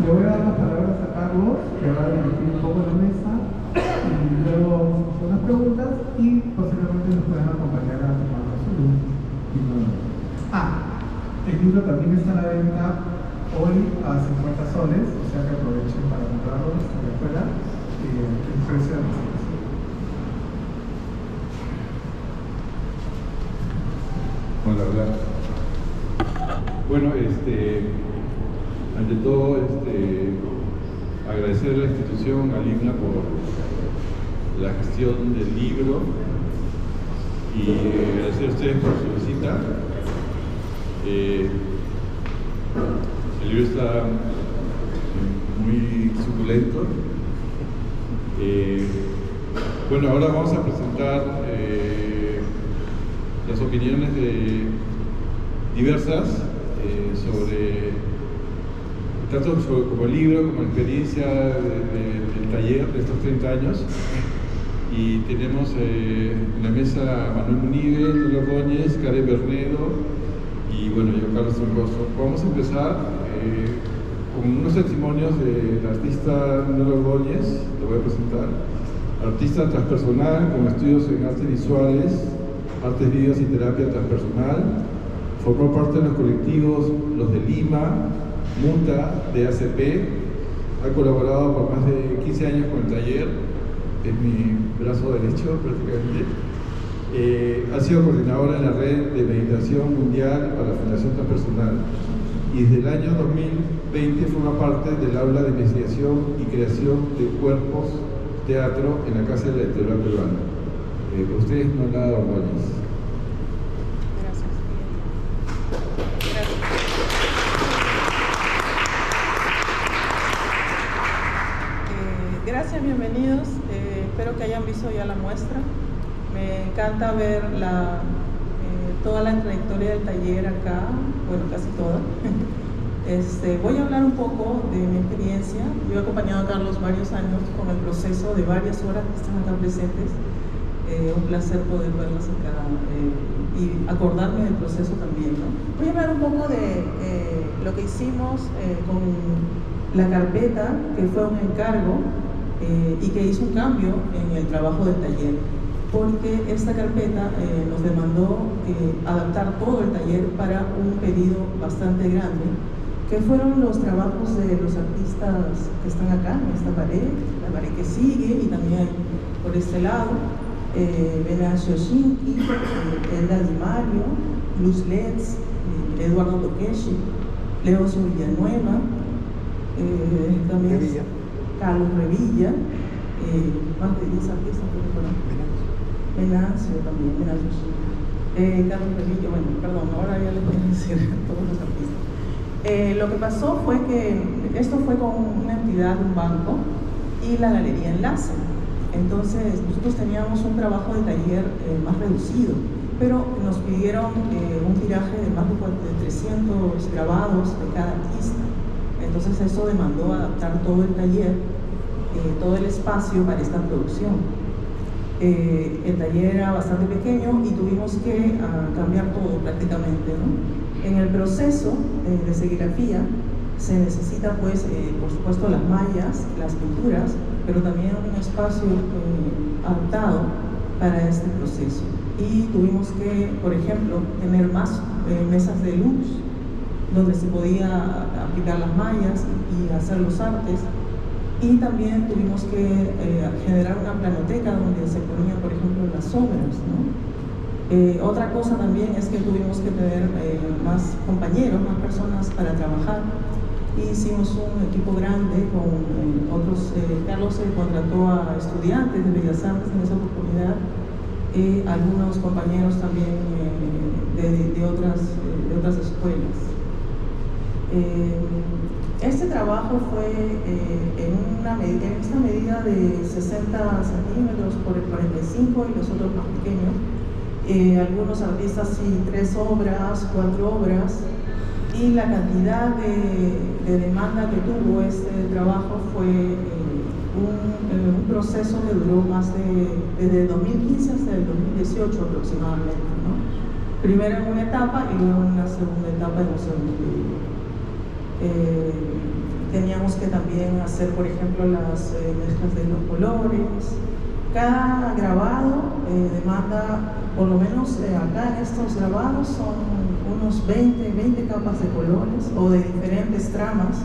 le voy a dar las palabras a Carlos, que va a dirigir un poco la mesa, y luego vamos a hacer unas preguntas y posiblemente nos puedan acompañar a tomar su el libro también está a la venta hoy a 50 soles, o sea que aprovechen para comprarlo hasta la escuela el precio de la presentación. Hola, hola. Bueno, ante todo, agradecer a la institución, al INA, por la gestión del libro y agradecer a ustedes por su visita. El libro está muy suculento. Bueno, ahora vamos a presentar las opiniones diversas tanto como el libro, como la experiencia del taller de estos 30 años. Y tenemos en la mesa a Manuel Munive, Lola Ordóñez, Karen Bernedo y bueno, yo, Carlos Troncoso. Vamos a empezar con unos testimonios del artista Lola Ordóñez, lo voy a presentar. Artista transpersonal con estudios en artes visuales, artes vivas y terapia transpersonal. Formó parte de los colectivos Los de Lima, Muta, DACP. Ha colaborado por más de 15 años con el taller, es mi brazo derecho prácticamente. Ha sido coordinadora en la red de meditación mundial para la Fundación Transpersonal y desde el año 2020 forma parte del aula de investigación y creación de cuerpos teatro en la Casa de la Literatura Peruana. Con ustedes, Lola Ordóñez. Gracias, bienvenidos. Espero que hayan visto ya la muestra. Me encanta ver toda la trayectoria del taller acá, bueno, casi toda. Voy a hablar un poco de mi experiencia. Yo he acompañado a Carlos varios años con el proceso de varias horas que están acá presentes. Un placer poder verlas acá y acordarme del proceso también, ¿no? Voy a hablar un poco de lo que hicimos con la carpeta, que fue un encargo y que hizo un cambio en el trabajo del taller, porque esta carpeta nos demandó adaptar todo el taller para un pedido bastante grande, que fueron los trabajos de los artistas que están acá en esta pared, la pared que sigue y también por este lado, Venancio Shinki, Elda Di Mario, Luz Letts, Eduardo Tokeshi, Leo Villanueva, también Carlos Revilla, más de 10 artistas que fueron. Venancio también, Carlos Revilla, bueno, perdón, ahora ya les voy a decir todos los artistas. Lo que pasó fue que esto fue con una entidad, un banco, y la Galería Enlace. Entonces, nosotros teníamos un trabajo de taller más reducido, pero nos pidieron un tiraje de más de 300 grabados de cada artista. Entonces, eso demandó adaptar todo el taller, todo el espacio para esta producción. El taller era bastante pequeño y tuvimos que cambiar todo prácticamente, ¿no? En el proceso de serigrafía se necesita, pues, por supuesto, las mallas, las pinturas, pero también un espacio adaptado para este proceso. Y tuvimos que, por ejemplo, tener más mesas de luz donde se podía aplicar las mallas y hacer los artes. Y también tuvimos que generar una planoteca donde se ponían, por ejemplo, las obras, ¿no? Otra cosa también es que tuvimos que tener más compañeros, más personas para trabajar. Y hicimos un equipo grande con otros. Carlos contrató a estudiantes de Bellas Artes en esa oportunidad, algunos compañeros también de otras escuelas. Este trabajo fue en esta medida de 60 centímetros por el 45 y los otros más pequeños. Algunos artistas sí, 3 obras, 4 obras, y la cantidad de demanda que tuvo este trabajo fue un proceso que duró desde el 2015 hasta el 2018 aproximadamente, ¿no? Primero en una etapa y luego en una segunda etapa en un segundo periodo. teníamos que también hacer, por ejemplo, las mezclas de los colores. Cada grabado demanda, por lo menos acá en estos grabados, son unos 20 capas de colores o de diferentes tramas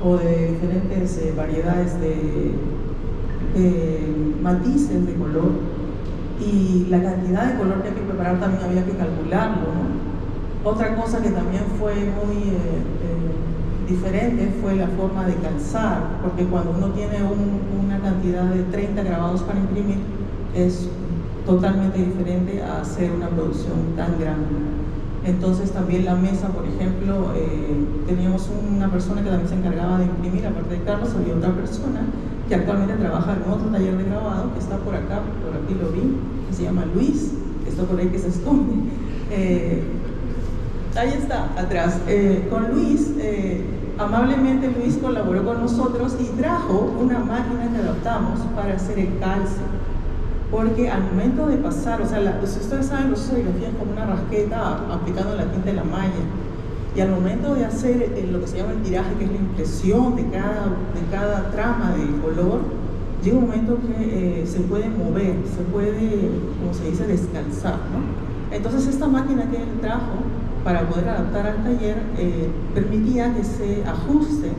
o de diferentes variedades de matices de color, y la cantidad de color que hay que preparar también había que calcularlo, ¿no? Otra cosa que también fue muy diferente fue la forma de calzar, porque cuando uno tiene una cantidad de 30 grabados para imprimir, es totalmente diferente a hacer una producción tan grande. Entonces también la mesa, por ejemplo, teníamos una persona que también se encargaba de imprimir, aparte de Carlos, había otra persona que actualmente trabaja en otro taller de grabado, que está por acá, por aquí lo vi, que se llama Luis, que está por ahí, que se esconde. Ahí está, atrás. Con Luis, amablemente Luis colaboró con nosotros y trajo una máquina que adaptamos para hacer el calce. Porque al momento de pasar, o sea, si ustedes saben, los serigrafía es como una rasqueta aplicando la tinta de la malla. Y al momento de hacer lo que se llama el tiraje, que es la impresión de cada trama de color, llega un momento que se puede mover, se puede, como se dice, descalzar, ¿no? Entonces esta máquina que él trajo para poder adaptar al taller permitía que se ajuste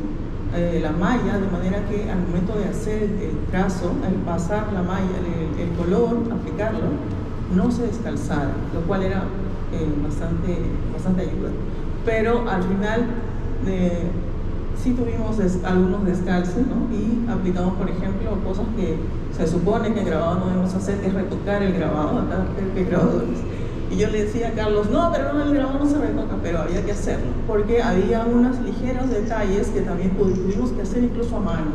la malla, de manera que al momento de hacer el trazo, al pasar la malla, el color, aplicarlo, no se descalzara, lo cual era bastante ayuda. Pero al final sí tuvimos algunos descalces, ¿no? Y aplicamos, por ejemplo, cosas que se supone que en grabado no debemos hacer, que es retocar el grabado. Acá que grabadores. Y yo le decía a Carlos, no, pero no, el grabado no se retoca, pero había que hacerlo, porque había unos ligeros detalles que también tuvimos que hacer incluso a mano.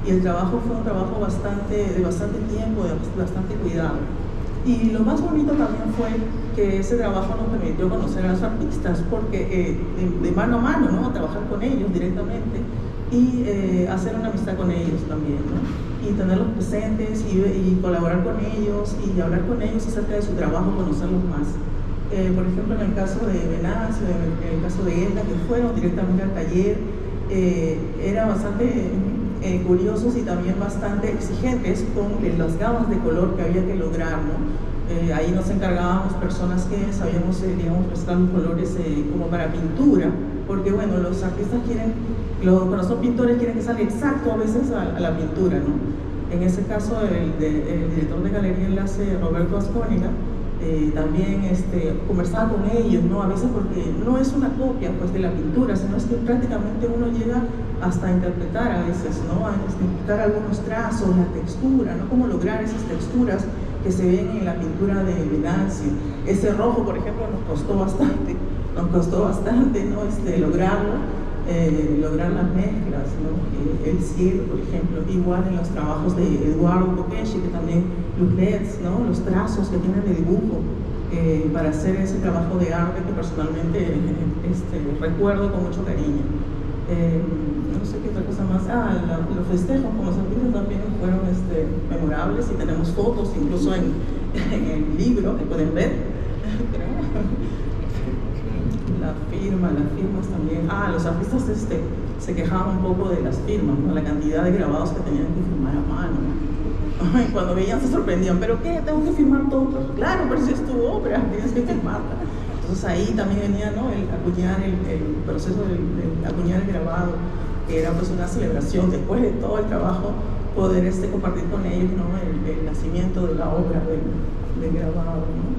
Y el trabajo fue un trabajo de bastante tiempo, de bastante cuidado. Y lo más bonito también fue que ese trabajo nos permitió conocer a los artistas, porque de mano a mano, ¿no? Trabajar con ellos directamente y hacer una amistad con ellos también, ¿no? Y tenerlos presentes y colaborar con ellos y hablar con ellos acerca de su trabajo, conocerlos más. Por ejemplo, en el caso de Venancio, en el caso de Elda, que fueron directamente al taller, eran bastante curiosos y también bastante exigentes con las gamas de color que había que lograr, ¿no? Ahí nos encargábamos personas que sabíamos, digamos, mezclar los colores como para pintura, porque bueno, los artistas cuando son pintores quieren que salga exacto a veces a la pintura, ¿no? En ese caso, el director de Galería Enlace, Roberto Ascóniga, también conversaba con ellos, ¿no? A veces porque no es una copia pues, de la pintura, sino es que prácticamente uno llega hasta a interpretar a veces, ¿no? A interpretar algunos trazos, la textura, ¿no? Cómo lograr esas texturas que se ven en la pintura de Venancio. Ese rojo, por ejemplo, nos costó bastante, ¿no? Lograr las mezclas, ¿no? El cielo, por ejemplo, igual en los trabajos de Eduardo Kokeshi, que también los LEDs, ¿no? Los trazos que tienen de dibujo para hacer ese trabajo de arte que personalmente recuerdo con mucho cariño. No sé qué otra cosa más. Los festejos con los artistas también fueron memorables y tenemos fotos incluso en el libro que pueden ver. Las firmas también. Los artistas se quejaban un poco de las firmas, ¿no? La cantidad de grabados que tenían que firmar a mano, ¿no? Y cuando veían se sorprendían, ¿pero qué? ¿Tengo que firmar todo? Pues, claro, pero si es tu obra, tienes que firmarla. Entonces ahí también venía, ¿no? El acuñar, el proceso de acuñar el grabado, que era pues una celebración después de todo el trabajo, poder compartir con ellos, ¿no? El nacimiento de la obra del grabado, ¿no?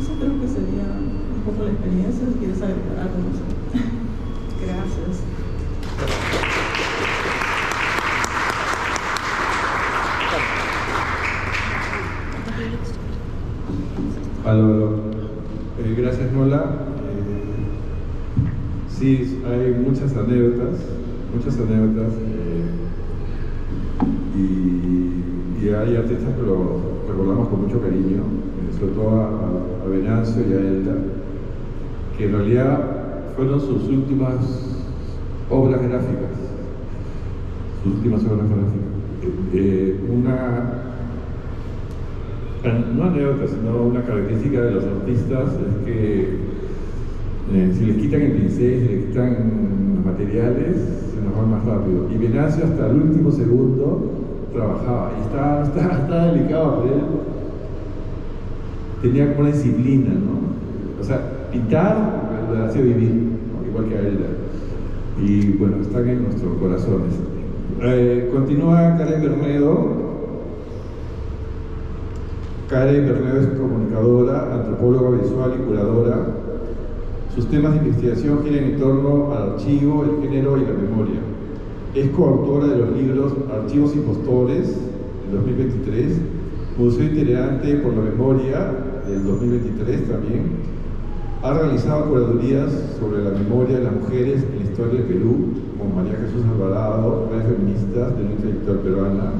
Eso creo que sería un poco la experiencia. Si quieres agregar algo, no sé. Gracias. Aló. Gracias, Nola. Sí, hay muchas anécdotas, y hay artistas que lo recordamos con mucho cariño, sobre todo a Venancio y a Elda, que en realidad fueron sus últimas obras gráficas. No anécdota, sino una característica de los artistas es que si les quitan el pincel, si les quitan los materiales, se nos va más rápido. Y Venancio hasta el último segundo trabajaba y estaba delicado, pero él tenía como una disciplina, ¿no? O sea, pintar lo hacía vivir, ¿no? Igual que a él. Y bueno, están en nuestros corazones. Continúa Karen Bernedo. Karen Bernedo es comunicadora, antropóloga visual y curadora. Sus temas de investigación giran en torno al archivo, el género y la memoria. Es coautora de los libros Archivos Impostores, del 2023, Museo Itinerante por la Memoria, del 2023 también. Ha realizado curadurías sobre la memoria de las mujeres en la historia del Perú, como María Jesús Alvarado, Redes Feministas de Lucha Intelectual Peruana,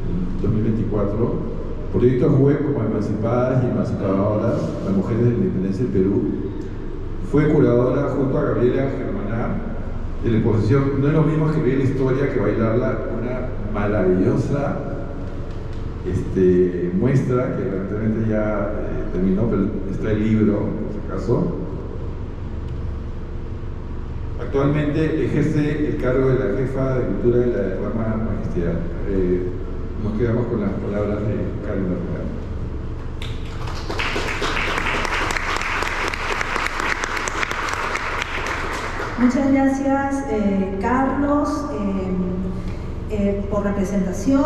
en 2024. Proyectos web como Emancipadas y Emancipadoras, las mujeres de la independencia del Perú. Fue curadora junto a Gabriela Germaná de la exposición No es lo mismo escribir la historia que bailarla, una maravillosa muestra que lamentablemente ya terminó, pero está el libro, por si acaso. Actualmente ejerce el cargo de la jefa de cultura de la rama magisterial. Nos quedamos con las palabras de Karen Bernedo. Muchas gracias, Carlos, por la presentación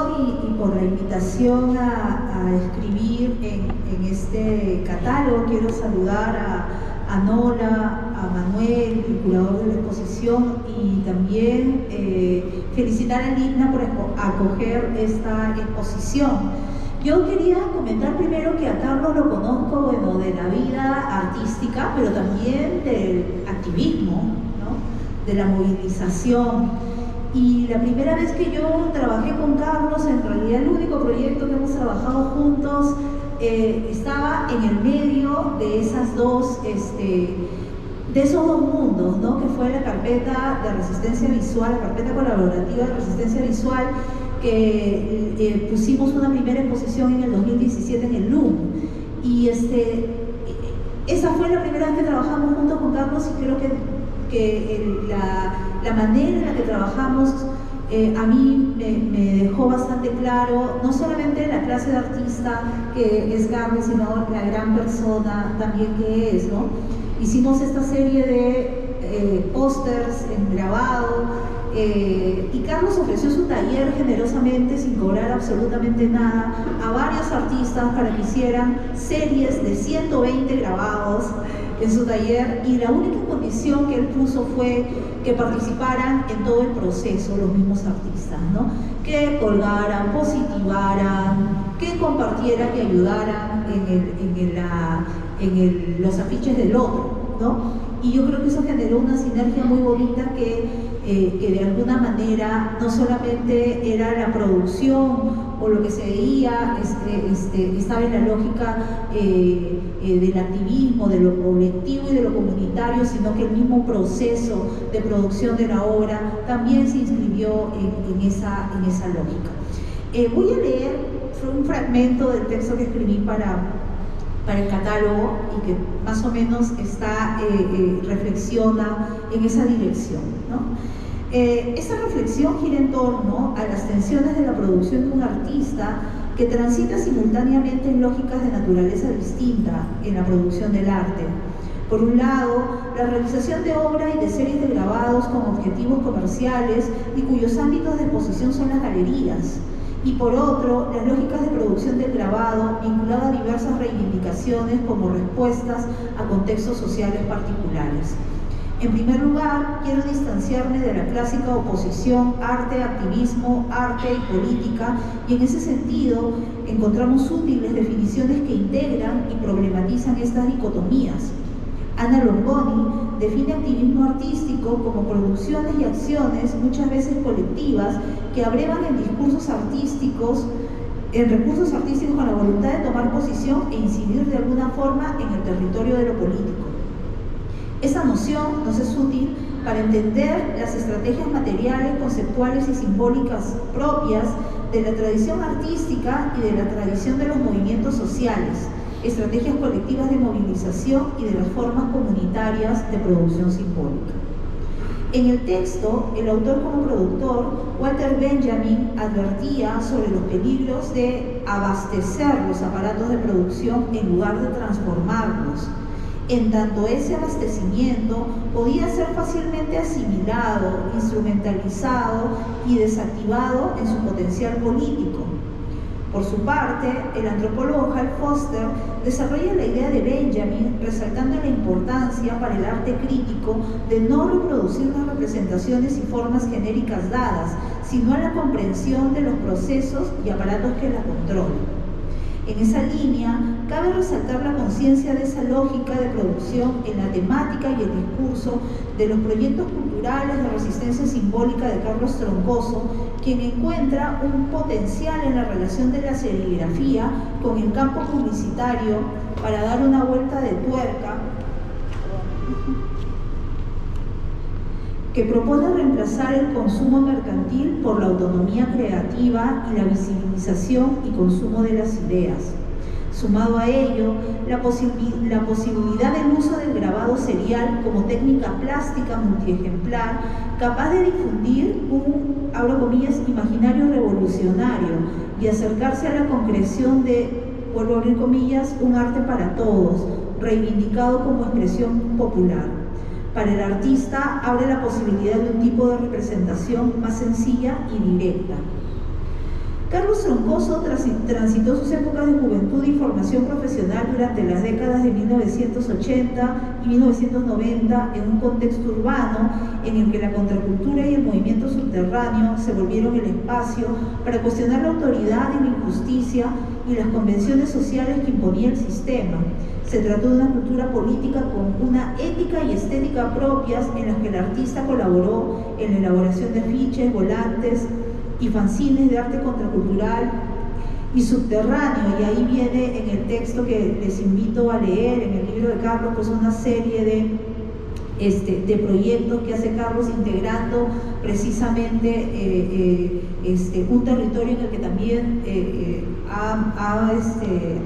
y por la invitación a escribir en este catálogo. Quiero saludar a Nola, a Manuel, el curador de la exposición, y también felicitar a Lina por acoger esta exposición. Yo quería comentar primero que a Carlos lo conozco, bueno, de la vida artística, pero también del activismo, ¿no? De la movilización. Y la primera vez que yo trabajé con Carlos, en realidad el único proyecto que hemos trabajado juntos, estaba en el medio de esas de esos dos mundos, ¿no? Que fue la carpeta de resistencia visual, la carpeta colaborativa de resistencia visual, que pusimos una primera exposición en el 2017 en el LUM. Y esa fue la primera vez que trabajamos juntos con Carlos, y creo que la manera en la que trabajamos a mí me dejó bastante claro, no solamente la clase de artista que es Carlos, sino la gran persona también que es, ¿no? Hicimos esta serie de pósters en grabado, y Carlos ofreció su taller generosamente, sin cobrar absolutamente nada, a varios artistas para que hicieran series de 120 grabados en su taller, y la única condición que él puso fue que participaran en todo el proceso los mismos artistas, ¿no? Que colgaran, positivaran, que compartieran y ayudaran en los afiches del otro, ¿no? Y yo creo que eso generó una sinergia muy bonita que de alguna manera no solamente era la producción o lo que se veía, estaba en la lógica del activismo, de lo colectivo y de lo comunitario, sino que el mismo proceso de producción de la obra también se inscribió en esa lógica. Voy a leer un fragmento del texto que escribí para el catálogo y que más o menos reflexiona en esa dirección, ¿no? Esa reflexión gira en torno a las tensiones de la producción de un artista que transita simultáneamente en lógicas de naturaleza distinta en la producción del arte. Por un lado, la realización de obra y de series de grabados con objetivos comerciales y cuyos ámbitos de exposición son las galerías. Y por otro, las lógicas de producción del grabado vinculada a diversas reivindicaciones como respuestas a contextos sociales particulares. En primer lugar, quiero distanciarme de la clásica oposición arte-activismo, arte y política, y en ese sentido encontramos útiles definiciones que integran y problematizan estas dicotomías. Ana Longoni define activismo artístico como producciones y acciones, muchas veces colectivas, que abrevan en recursos artísticos con la voluntad de tomar posición e incidir de alguna forma en el territorio de lo político. Esta noción nos es útil para entender las estrategias materiales, conceptuales y simbólicas propias de la tradición artística y de la tradición de los movimientos sociales, estrategias colectivas de movilización y de las formas comunitarias de producción simbólica. En el texto, el autor como productor, Walter Benjamin, advertía sobre los peligros de abastecer los aparatos de producción en lugar de transformarlos, en tanto ese abastecimiento podía ser fácilmente asimilado, instrumentalizado y desactivado en su potencial político. Por su parte, el antropólogo Hal Foster desarrolla la idea de Benjamin, resaltando la importancia para el arte crítico de no reproducir las representaciones y formas genéricas dadas, sino a la comprensión de los procesos y aparatos que la controlan. En esa línea, cabe resaltar la conciencia de esa lógica de producción en la temática y el discurso de los proyectos culturales de resistencia simbólica de Carlos Troncoso, quien encuentra un potencial en la relación de la serigrafía con el campo publicitario para dar una vuelta de tuerca que propone reemplazar el consumo mercantil por la autonomía creativa y la visibilización y consumo de las ideas. Sumado a ello, la posibilidad del uso del grabado serial como técnica plástica multiejemplar capaz de difundir un, abro comillas, imaginario revolucionario y acercarse a la concreción de, vuelvo a abrir comillas, un arte para todos, reivindicado como expresión popular. Para el artista abre la posibilidad de un tipo de representación más sencilla y directa. Carlos Troncoso transitó sus épocas de juventud y formación profesional durante las décadas de 1980 y 1990 en un contexto urbano en el que la contracultura y el movimiento subterráneo se volvieron el espacio para cuestionar la autoridad y la injusticia y las convenciones sociales que imponía el sistema. Se trató de una cultura política con una ética y estética propias en las que el artista colaboró en la elaboración de afiches, volantes y fanzines de arte contracultural y subterráneo. Y ahí viene en el texto que les invito a leer, en el libro de Carlos, pues una serie de proyectos que hace Carlos integrando precisamente un territorio en el que también ha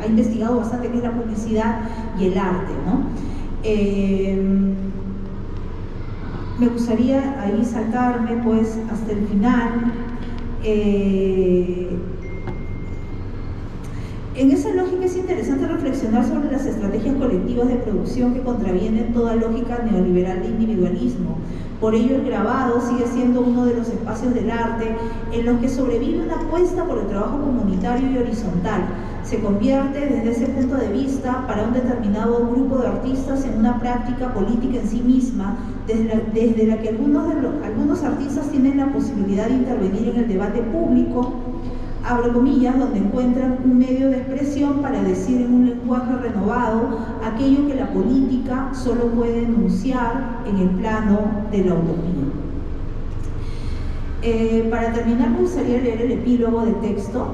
investigado bastante, que es la publicidad y el arte, ¿no? Me gustaría ahí saltarme pues hasta el final. En esa lógica es interesante reflexionar sobre las estrategias colectivas de producción que contravienen toda lógica neoliberal de individualismo. Por ello, el grabado sigue siendo uno de los espacios del arte en los que sobrevive una apuesta por el trabajo comunitario y horizontal. Se convierte, desde ese punto de vista, para un determinado grupo de artistas en una práctica política en sí misma, desde la que algunos artistas tienen la posibilidad de intervenir en el debate público, abro comillas, donde encuentran un medio de expresión para decir en un lenguaje renovado aquello que la política solo puede enunciar en el plano de la utopía. Para terminar, me gustaría leer el epílogo del texto,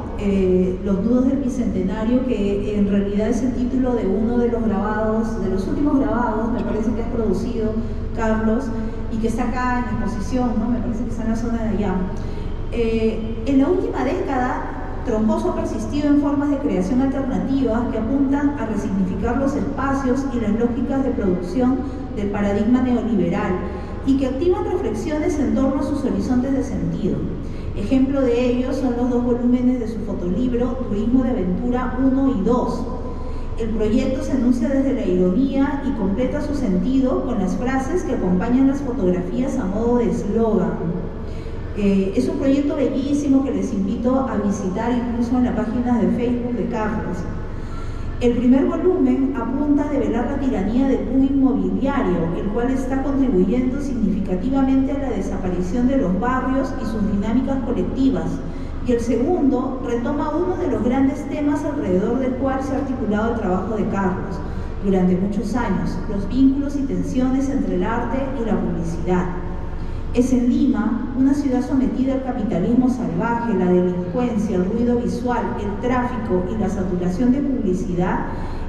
Los nudos del bicentenario, que en realidad es el título de uno de los grabados, de los últimos grabados, me parece que has producido, Carlos, y que está acá en exposición, ¿no? Me parece que está en la zona de allá. En la última década, Troncoso ha persistido en formas de creación alternativas que apuntan a resignificar los espacios y las lógicas de producción del paradigma neoliberal y que activan reflexiones en torno a sus horizontes de sentido. Ejemplo de ello son los 2 volúmenes de su fotolibro Turismo de Aventura 1 y 2. El proyecto se enuncia desde la ironía y completa su sentido con las frases que acompañan las fotografías a modo de eslogan. Es un proyecto bellísimo que les invito a visitar incluso en la página de Facebook de Carlos. El primer volumen apunta a develar la tiranía del boom inmobiliario, el cual está contribuyendo significativamente a la desaparición de los barrios y sus dinámicas colectivas. Y el segundo retoma uno de los grandes temas alrededor del cual se ha articulado el trabajo de Carlos durante muchos años, los vínculos y tensiones entre el arte y la publicidad. Es en Lima, una ciudad sometida al capitalismo salvaje, la delincuencia, el ruido visual, el tráfico y la saturación de publicidad,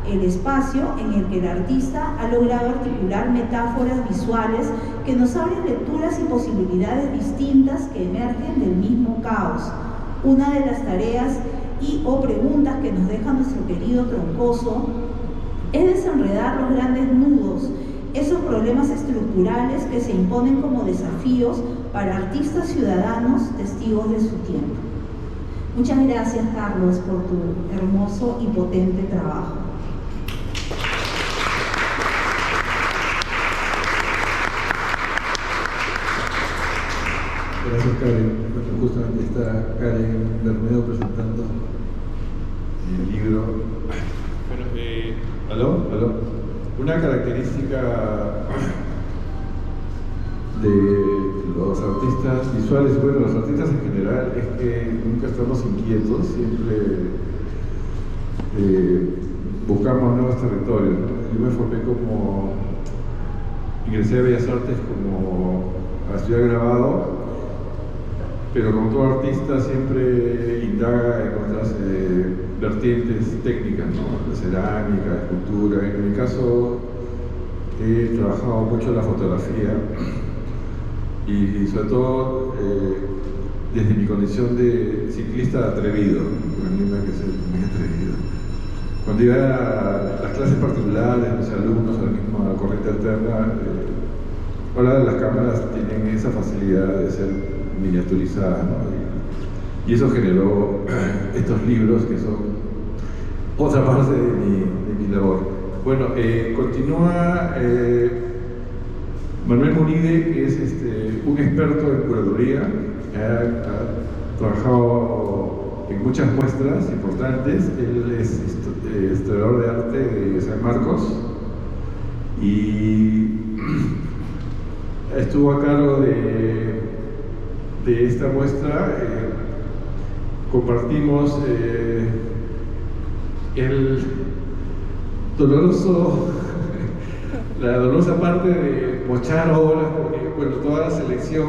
el espacio en el que el artista ha logrado articular metáforas visuales que nos abren lecturas y posibilidades distintas que emergen del mismo caos. Una de las tareas o preguntas que nos deja nuestro querido Troncoso es desenredar los grandes nudos esos problemas estructurales que se imponen como desafíos para artistas ciudadanos testigos de su tiempo. Muchas gracias, Carlos, por tu hermoso y potente trabajo. Gracias, Karen. Bueno, justamente está Karen Bermedo presentando el libro. Bueno, ¿aló? Una característica de los artistas visuales, bueno, los artistas en general, es que nunca estamos inquietos, siempre buscamos nuevos territorios, ¿no? Yo me formé ingresé a Bellas Artes como a estudiar grabado, pero como todo artista siempre indaga en otras vertientes técnicas, ¿no? La cerámica, la escultura. En mi caso he trabajado mucho la fotografía y sobre todo desde mi condición de ciclista atrevido, ¿no? A mí me hay que ser muy atrevido. Cuando iba a las clases particulares, mis alumnos, a la misma corriente alterna, ahora las cámaras tienen esa facilidad de ser miniaturizadas, ¿no? Y eso generó estos libros que son otra parte de mi labor. Bueno, continúa Manuel Munide, que es un experto en curaduría, ha trabajado en muchas muestras importantes. Él es historiador de arte de San Marcos y estuvo a cargo de esta muestra. Compartimos la dolorosa parte de mochar obras, porque bueno, toda selección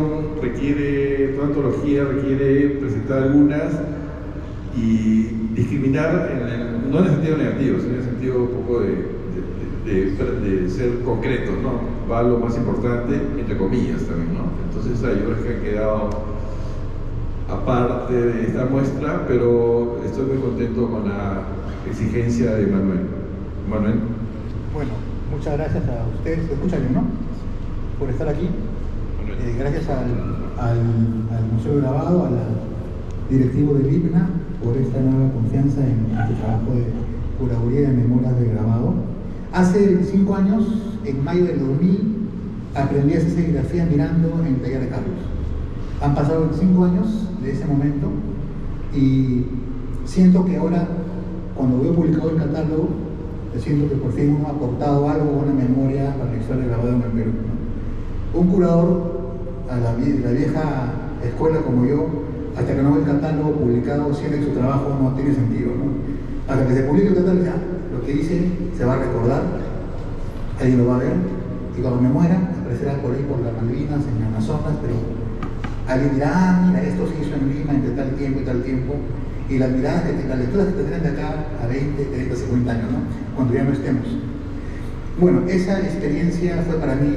toda antología requiere presentar algunas y discriminar, no en el sentido negativo, sino en el sentido un poco de ser concreto, ¿no? Va lo más importante, entre comillas también, ¿no? Entonces hay obras que han quedado aparte de esta muestra, pero estoy muy contento con la exigencia de Manuel. Manuel. Bueno, muchas gracias a ustedes, ¿se escucha bien, no? Por estar aquí. Gracias al Museo de Grabado, al directivo del IPNA, por esta nueva confianza en este trabajo de curaduría de memorias de grabado. Hace 5 años, en mayo del 2000, aprendí a hacer serigrafía mirando en el taller de Carlos. Han pasado 5 años de ese momento y siento que ahora, cuando veo publicado el catálogo, siento que por fin uno ha aportado algo, una memoria para la historia del grabado en el Perú, ¿no? Un curador a la vieja escuela como yo, hasta que no ve el catálogo publicado, siente que su trabajo no tiene sentido, ¿no? Hasta que se publique el catálogo, ya, lo que hice se va a recordar, alguien lo va a ver, y cuando me muera, aparecerá por ahí por las Malvinas, en Amazonas, pero alguien dirá, mira, esto se hizo en Lima entre tal tiempo y tal tiempo, y las miradas, las lecturas que tendrán de acá a 20, 30, 50 años, ¿no? Cuando ya no estemos. Bueno, esa experiencia fue para mí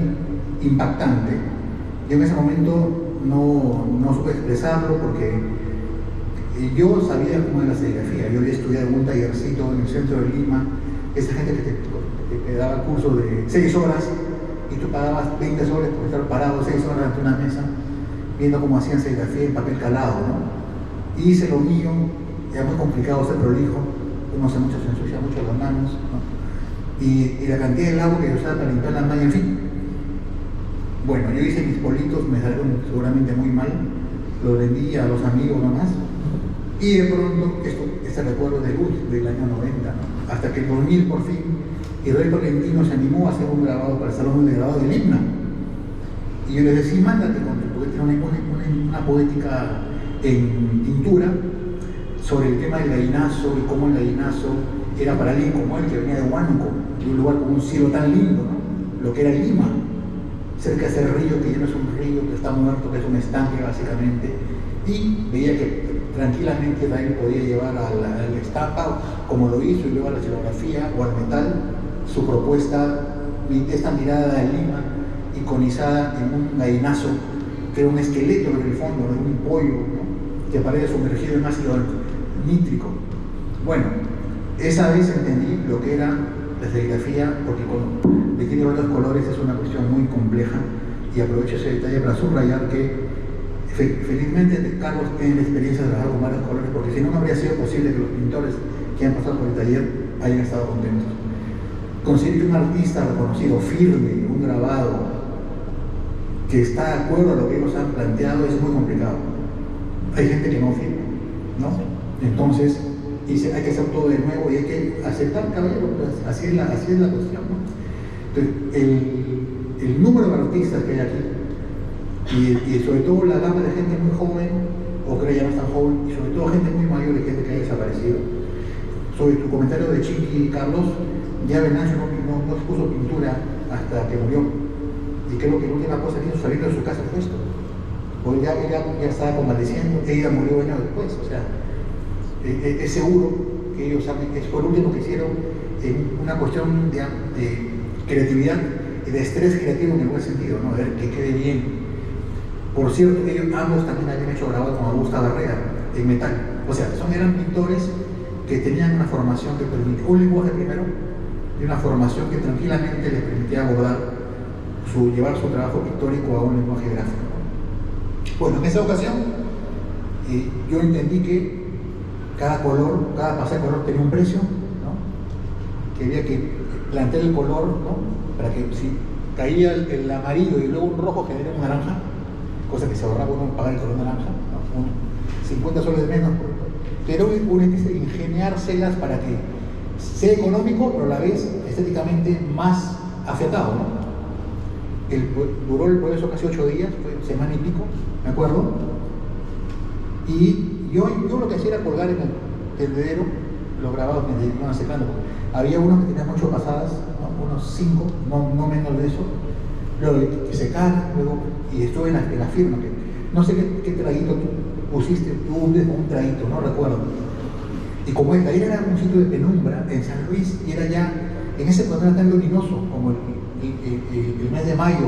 impactante. Yo en ese momento no supe expresarlo porque yo sabía cómo era la serigrafía. Yo había estudiado en un tallercito en el centro de Lima, esa gente que te daba cursos de 6 horas y tú pagabas 20 soles por estar parado 6 horas ante una mesa viendo cómo hacían serigrafía en papel calado, ¿no? Y hice lo mío, era muy complicado ser prolijo, uno se ensucia mucho las manos, ¿no? Y la cantidad de agua que yo usaba para limpiar la malla, en fin. Bueno, yo hice mis politos, me salieron seguramente muy mal, los vendí a los amigos nomás, y de pronto, este recuerdo del año 90, ¿no? Hasta que en 2000 por fin, Hidroy Tolentino se animó a hacer un grabado para el Salón de Grabado del IPNA. Y yo les decía, mándate con tu poética, una poética en pintura sobre el tema del gallinazo y cómo el gallinazo era para alguien como él, que venía de Huánuco, de un lugar con un cielo tan lindo, ¿no? Lo que era Lima, cerca de ese río que ya no es un río, que está muerto, que es un estanque básicamente, y veía que tranquilamente Israel podía llevar a la estampa, como lo hizo, y luego a la xilografía o al metal, su propuesta, esta mirada de Lima, iconizada en un gallinazo, que era un esqueleto en el fondo, ¿no? Un pollo, ¿no? Que aparece sumergido en ácido nítrico. Bueno, esa vez entendí lo que era la serigrafía, porque cuando le tiene varios colores es una cuestión muy compleja, y aprovecho ese detalle para subrayar que felizmente Carlos tiene la experiencia de trabajar con varios colores, porque si no, no habría sido posible que los pintores que han pasado por el taller hayan estado contentos. Conseguir que un artista reconocido, firme, un grabado, que está de acuerdo a lo que ellos han planteado, es muy complicado. Hay gente que no firma, ¿no? Entonces, dice, hay que hacer todo de nuevo y hay que aceptar, caballero, pues, así es la cuestión, ¿no? Entonces, el número de artistas que hay aquí, y sobre todo la gama de gente muy joven, o que ya no es tan joven, y sobre todo gente muy mayor y gente que haya desaparecido. Sobre tu comentario de Chiqui, Carlos, ya Venancio no expuso pintura hasta que murió, y creo que la última cosa que hizo salir de su casa fue esto. Pues ya estaba convaleciendo, ella murió años después, o sea, es seguro que ellos saben que fue lo último que hicieron en una cuestión de creatividad y de estrés creativo en el buen sentido, ¿no? A ver que quede bien. Por cierto, ellos ambos también habían hecho grabado con Augusta Barrera en metal, o sea, eran pintores que tenían una formación que permitía un lenguaje primero y una formación que tranquilamente les permitía abordar llevar su trabajo pictórico a un lenguaje gráfico. Bueno, en esa ocasión yo entendí que cada pasaje de color tenía un precio, ¿no? Que había que plantear el color, ¿no? Para que si caía el amarillo y luego un rojo genera un naranja, cosa que se ahorraba uno pagar el color naranja, ¿no? 50 soles de menos. Pero una especie de ingeniárselas para que sea económico, pero a la vez estéticamente más afiatado, ¿no? Duró el proceso casi 8 días, fue semana y pico, me acuerdo. Y yo lo que hacía era colgar en el tendedero los grabados que me iban secando. Había unos que tenían 8 pasadas, ¿no? Unos 5, no menos de eso. Luego que secaron, luego, y estuve en la firma, que no sé qué traguito tú pusiste, tú un traguito, no recuerdo. Y como el taller era un sitio de penumbra en San Luis, y era ya, en ese momento era tan luminoso como el mes de mayo,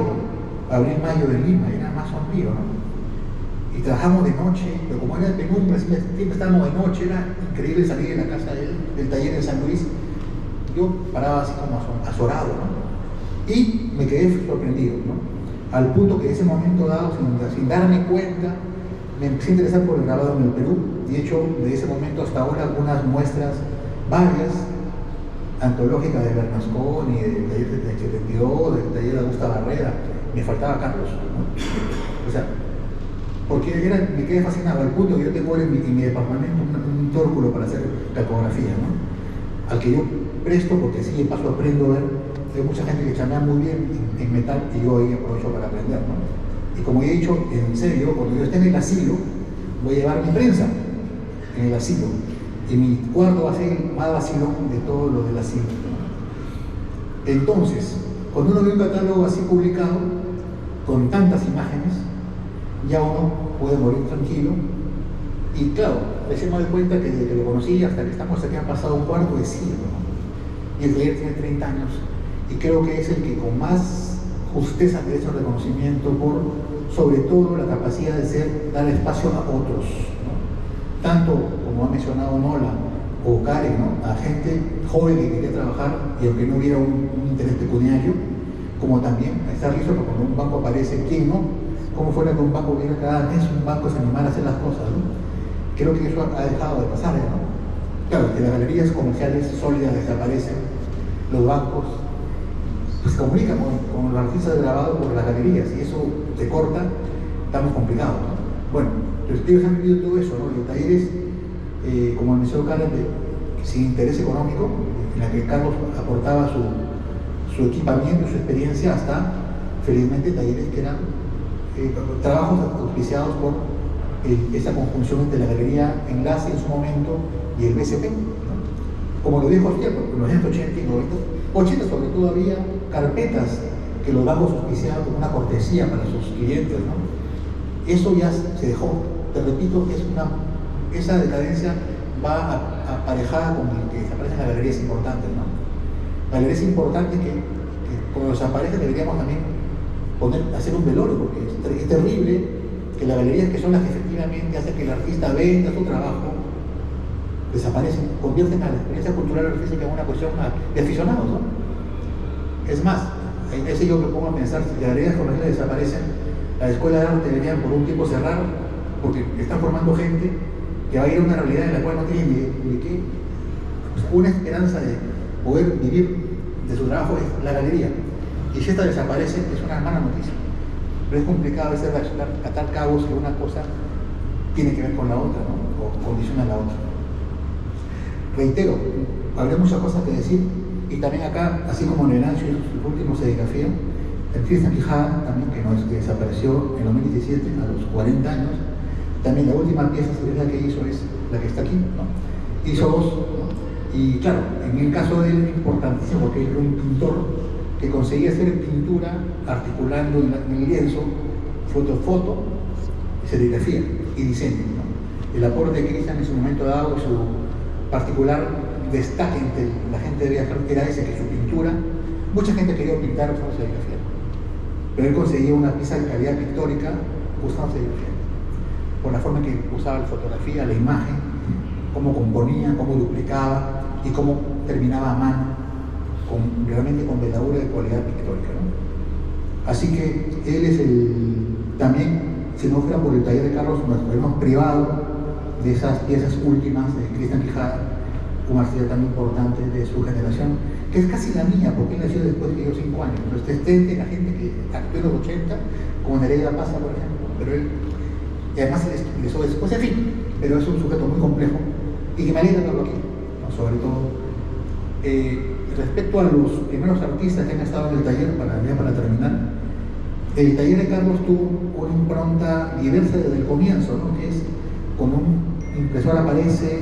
abril-mayo de Lima, era más sombrío, ¿no? Y trabajamos de noche, pero como era de penumbra, siempre estábamos de noche, era increíble salir de la casa del taller de San Luis. Yo paraba así como azorado, ¿no? Y me quedé sorprendido, ¿no? Al punto que en ese momento dado, sin darme cuenta, me empecé a interesar por el grabado en el Perú. Y de hecho, de ese momento hasta ahora, algunas muestras, varias, antológicas de Bernasconi, del taller del 72, del taller de Augusta Barrera. Me faltaba Carlos, ¿no? O sea, porque me quedé fascinado al punto que yo tengo en mi departamento un tórculo para hacer calcografía, ¿no? Al que yo presto porque así de paso aprendo a ver. Hay mucha gente que chamea muy bien en metal y yo ahí aprovecho para aprender, ¿no? Y como he dicho, en serio, cuando yo esté en el asilo, voy a llevar mi prensa en el asilo. Y mi cuarto va a ser el más vacilón de todo lo del asilo, ¿no? Entonces, cuando uno ve un catálogo así publicado, con tantas imágenes, ya uno puede morir tranquilo. Y claro, recién me doy cuenta que desde que lo conocí hasta que estamos aquí han pasado un cuarto de siglo, ¿no? Y el taller tiene 30 años. Y creo que es el que con más justeza merece un reconocimiento por, sobre todo, la capacidad de dar espacio a otros, ¿no? Tanto, como ha mencionado Nola o Karen, ¿no? A gente joven que quería trabajar y aunque no hubiera un interés pecuniario, como también a estar listo para cuando un banco aparece, ¿quién no? ¿Cómo fuera que un banco viera cada mes un banco se animara a hacer las cosas, ¿no? Creo que eso ha dejado de pasar, ¿no? Claro, que las galerías comerciales sólidas desaparecen, los bancos pues, se comunican con los artistas de grabado por las galerías y eso se corta, estamos complicados, ¿no? Bueno, entonces ellos han vivido todo eso, ¿no? Los talleres, como mencionó Karen, sin interés económico, en la que Carlos aportaba su equipamiento, su experiencia, hasta felizmente talleres que eran trabajos auspiciados por esa conjunción entre la Galería Enlace en su momento y el BCP, ¿no? Como lo dijo Oscar, en los años 80 y 90 sobre todo había carpetas que los bancos auspiciaban como una cortesía para sus clientes, ¿no? Eso ya se dejó, te repito, esa decadencia va aparejada con el que desaparecen las galerías importantes, ¿no? Galerías importantes que cuando desaparecen deberíamos también hacer un velorio, porque es terrible que las galerías que son las que efectivamente hacen que el artista venda su trabajo desaparecen, convierten a la experiencia cultural artística en una cuestión de aficionados, ¿no? Es más, a ese yo me pongo a pensar, si las galerías comerciales desaparecen, la escuela de arte deberían por un tiempo cerrar, porque están formando gente que va a ir a una realidad en la cual no tienen ni de qué, pues, una esperanza de poder vivir de su trabajo es la galería. Y si esta desaparece, es una mala noticia. Pero es complicado a veces atar cabos que una cosa tiene que ver con la otra, ¿no? O condiciona a la otra. Reitero, habrá muchas cosas que decir, y también acá, así como en el Ancho y sus últimos serigrafía, el Cristian Quijada, también que desapareció en 2017, a los 40 años, también la última pieza serigrafía que hizo es la que está aquí, ¿no? Hizo dos, ¿no? Y claro, en el caso de él es importantísimo porque él era un pintor que conseguía hacer pintura articulando en el lienzo foto, serigrafía y diseño, ¿no? El aporte de Cristian en su momento dado y su particular destaque entre la gente de Bellas Artes era ese, que su pintura, mucha gente quería pintar usando serigrafía, pero él conseguía una pieza de calidad pictórica usando serigrafía, por la forma en que usaba la fotografía, la imagen, cómo componía, cómo duplicaba y cómo terminaba a mano, realmente con veladura de cualidad pictórica, ¿no? Así que él es también, si no fuera por el taller de Carlos, nos habríamos privado de esas piezas últimas de Cristian Quijada, un artista tan importante de su generación, que es casi la mía, porque él nació después que yo 5 años. Pero este la gente que actuó en los 80, como Nereida Pasa, por ejemplo, pero él, y además él ingresó después, en fin, pero es un sujeto muy complejo y que me alegra verlo aquí, ¿no? Sobre todo. Respecto a los primeros artistas que han estado en el taller, para terminar, el taller de Carlos tuvo una impronta diversa desde el comienzo, ¿no? Que es con un impresor aparece,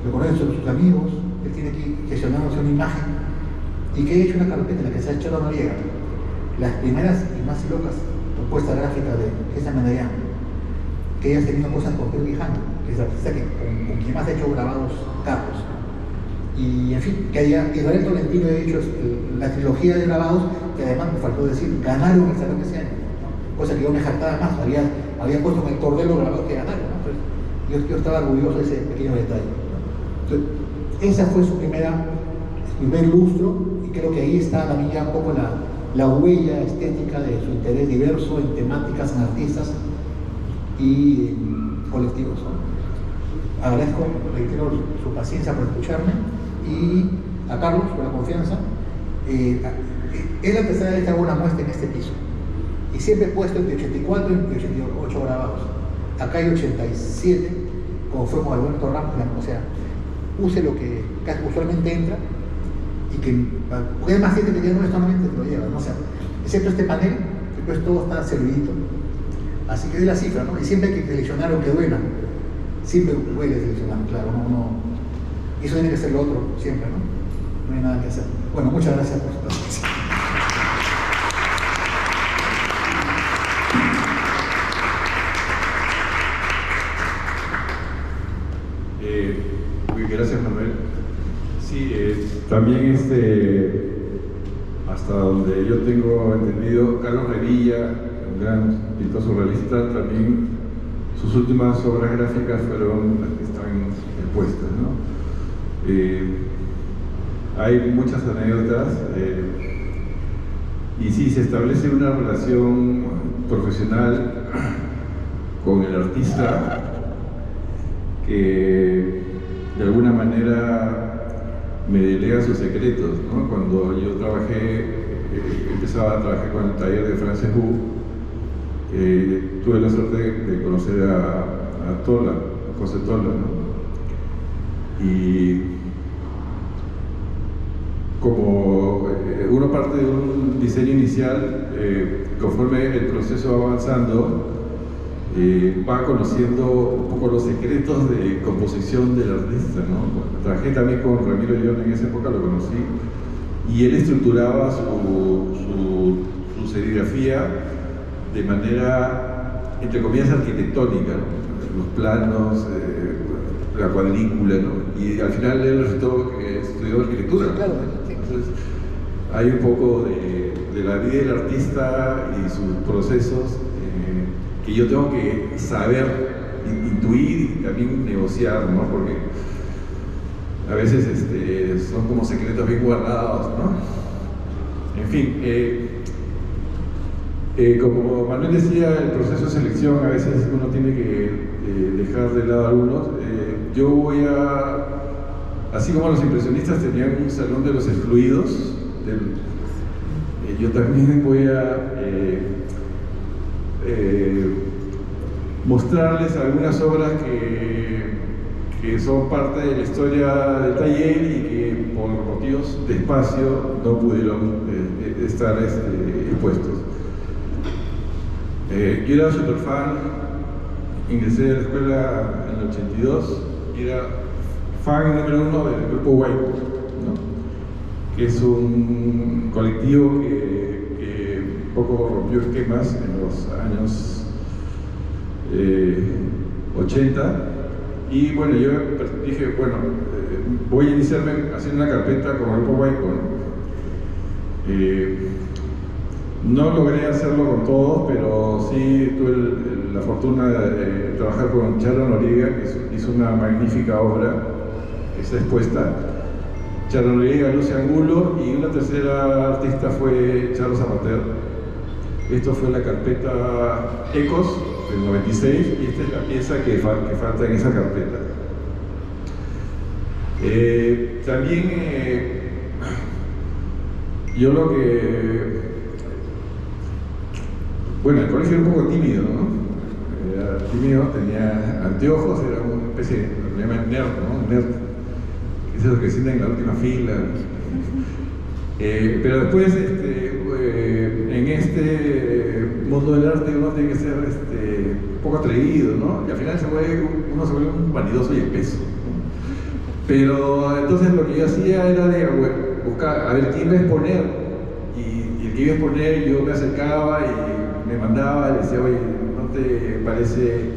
lo conocen sus amigos, él tiene que gestionarse una imagen, y que he hecho una carpeta en la que se ha hecho la Noriega, las primeras y más locas propuestas gráficas de Cristian Medellán, que ella ha tenido cosas con Pedro Guijano, que es el artista con quien más ha hecho grabados Carlos. Y en fin, que Israel Tolentino ha hecho la trilogía de grabados, que además me faltó decir, ganaron el salón ese año, ¿no? Cosa que yo me jactaba más, había puesto en el cordel los grabados que ganaron, ¿no? Entonces, yo estaba orgulloso de ese pequeño detalle, ¿no? Entonces, esa fue su primer lustro, y creo que ahí está también ya un poco la huella estética de su interés diverso en temáticas, en artistas y en colectivos, ¿no? Agradezco, reitero, su paciencia por escucharme, y a Carlos por la confianza. Es la tercera vez que hago una muestra en este piso, y siempre he puesto entre 84 y 88 grabados. Acá hay 87, como fue con Alberto Ramos, o sea, puse lo que casi usualmente entra, y que porque hay más gente que ya no solamente te lo lleva, ¿no? O sea, excepto este panel, después todo está servidito, así que es la cifra, ¿no? Y siempre hay que seleccionar lo que duela, siempre duele seleccionar, claro, no. Eso tiene que ser lo otro, siempre, ¿no? No hay nada que hacer. Bueno, muchas gracias por su presencia. Gracias, Manuel. Sí, también hasta donde yo tengo entendido, Carlos Revilla, un gran pintor surrealista, también sus últimas obras gráficas fueron las que están expuestas, ¿no? Hay muchas anécdotas y sí, se establece una relación profesional con el artista que de alguna manera me delega sus secretos, ¿no? Cuando yo empezaba a trabajar con el taller de Frances Wu, tuve la suerte de conocer a Tola, a José Tola, ¿no? Y como uno parte de un diseño inicial, conforme el proceso va avanzando, va conociendo un poco los secretos de composición del artista, ¿no? Trabajé también con Ramiro Llon, en esa época lo conocí, y él estructuraba su serigrafía de manera, entre comillas, arquitectónica, ¿no? Los planos, la cuadrícula, ¿no? Y al final él resultó que estudió arquitectura, ¿no? Claro. Entonces hay un poco de la vida del artista y sus procesos que yo tengo que saber, intuir y también negociar, ¿no? Porque a veces son como secretos bien guardados, ¿no? En fin, como Manuel decía, el proceso de selección a veces uno tiene que dejar de lado algunos. Yo voy a, así como los impresionistas tenían un salón de los excluidos, yo también voy a mostrarles algunas obras que son parte de la historia del taller y que por motivos de espacio no pudieron estar expuestos. Yo era super fan, ingresé a la escuela en el 82 y era fan número 1 del grupo White, ¿no? Que es un colectivo que un poco rompió esquemas en los años 80. Y bueno, yo dije, bueno, voy a iniciarme haciendo una carpeta con el grupo White. No logré hacerlo con todos, pero sí tuve la fortuna de trabajar con Charo Noriega, que hizo una magnífica obra que está expuesta. Charo Noriega, Lucia Angulo, y una tercera artista fue Charles Zapater. Esto fue la carpeta Ecos del 96, y esta es la pieza que falta en esa carpeta. También yo lo que... Bueno, el colegio era un poco tímido, ¿no? Era tímido, tenía anteojos, era una especie de... lo llaman nerd, ¿no? Nerd. Es eso que sientan en la última fila. Pero después, en este mundo del arte uno tiene que ser un poco atrevido, ¿no? Y al final uno se vuelve un vanidoso y espeso, ¿no? Pero entonces lo que yo hacía era de buscar a ver quién iba a exponer. Y el que iba a exponer yo me acercaba y me mandaba, le decía, oye, ¿no te parece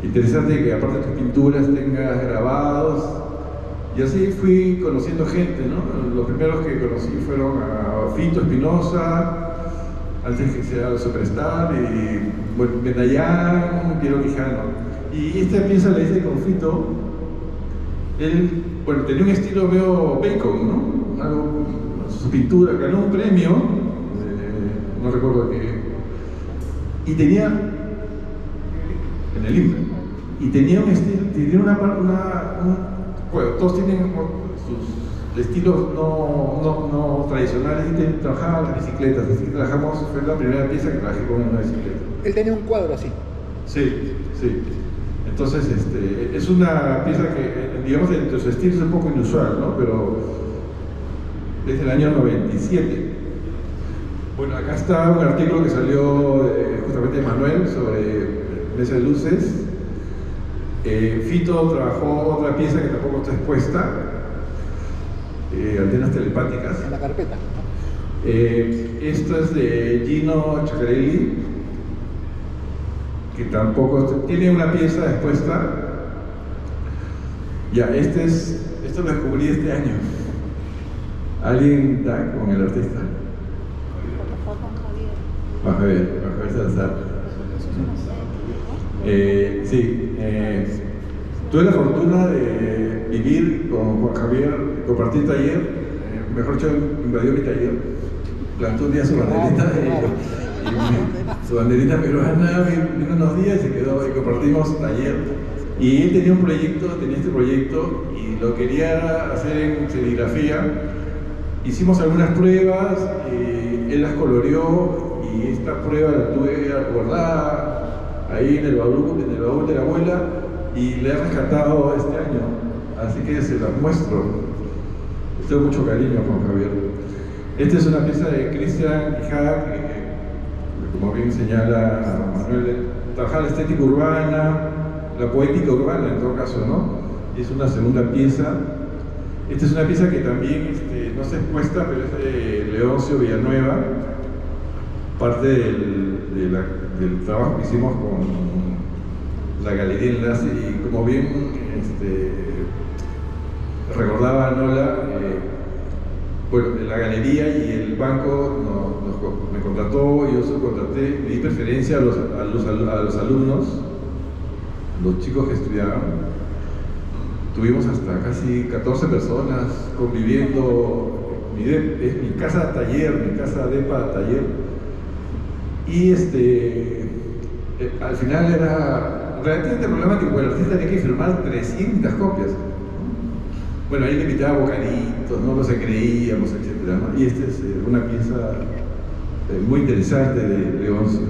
interesante que aparte de tus pinturas tengas grabados? Y así fui conociendo gente, ¿no? Los primeros que conocí fueron a Fito Espinosa, antes que sea el Superstar, y bueno, Medallán, Piero Quijano. Y esta pieza la hice con Fito. Él, bueno, tenía un estilo medio Bacon, ¿no? Algo, su pintura, ganó un premio, no recuerdo qué, y tenía, en el INPE, y tenía un estilo, tenía bueno, todos tienen sus estilos no tradicionales, y trabajaban las bicicletas, así que fue la primera pieza que trabajé con una bicicleta. Él tenía un cuadro así. Sí, sí. Entonces, es una pieza que, digamos, entre sus estilos es un poco inusual, ¿no? Pero desde el año 97. Bueno, acá está un artículo que salió justamente de Manuel sobre Mesa de Luces. Fito trabajó otra pieza que tampoco está expuesta, Antenas Telepáticas. En la carpeta. Esto es de Gino Chacarelli, que tampoco tiene una pieza expuesta. Ya, esto lo descubrí este año. ¿Alguien da con el artista? Juan Javier Salazar. Sí, tuve la fortuna de vivir con Juan Javier, compartir taller, mejor dicho, invadió mi taller, plantó un día su banderita peruana, vino unos días y se quedó y compartimos taller. Y él tenía este proyecto y lo quería hacer en serigrafía. Hicimos algunas pruebas, él las coloreó y esta prueba la tuve guardada ahí en el baúl de la abuela y la he rescatado este año, así que se las muestro. Tengo mucho cariño a Juan Javier. Esta es una pieza de Cristian Quijada, que como bien señala Manuel, trabaja la estética urbana, la poética urbana en todo caso, ¿no? Es una segunda pieza. Esta es una pieza que también no está expuesta, pero es de Leoncio Villanueva, parte del trabajo que hicimos con la Galería Enlace, y como bien recordaba Nola, bueno, la galería y el banco me contrató, yo subcontraté, le di preferencia a los alumnos, los chicos que estudiaban, tuvimos hasta casi 14 personas conviviendo. Es mi casa taller, mi casa depa taller. Y al final era relativamente problemático, porque el artista tenía que firmar 300 copias. Bueno, ahí le invitaba bocaditos, no se creíamos, etc., ¿no? Y esta es una pieza muy interesante de Leoncio.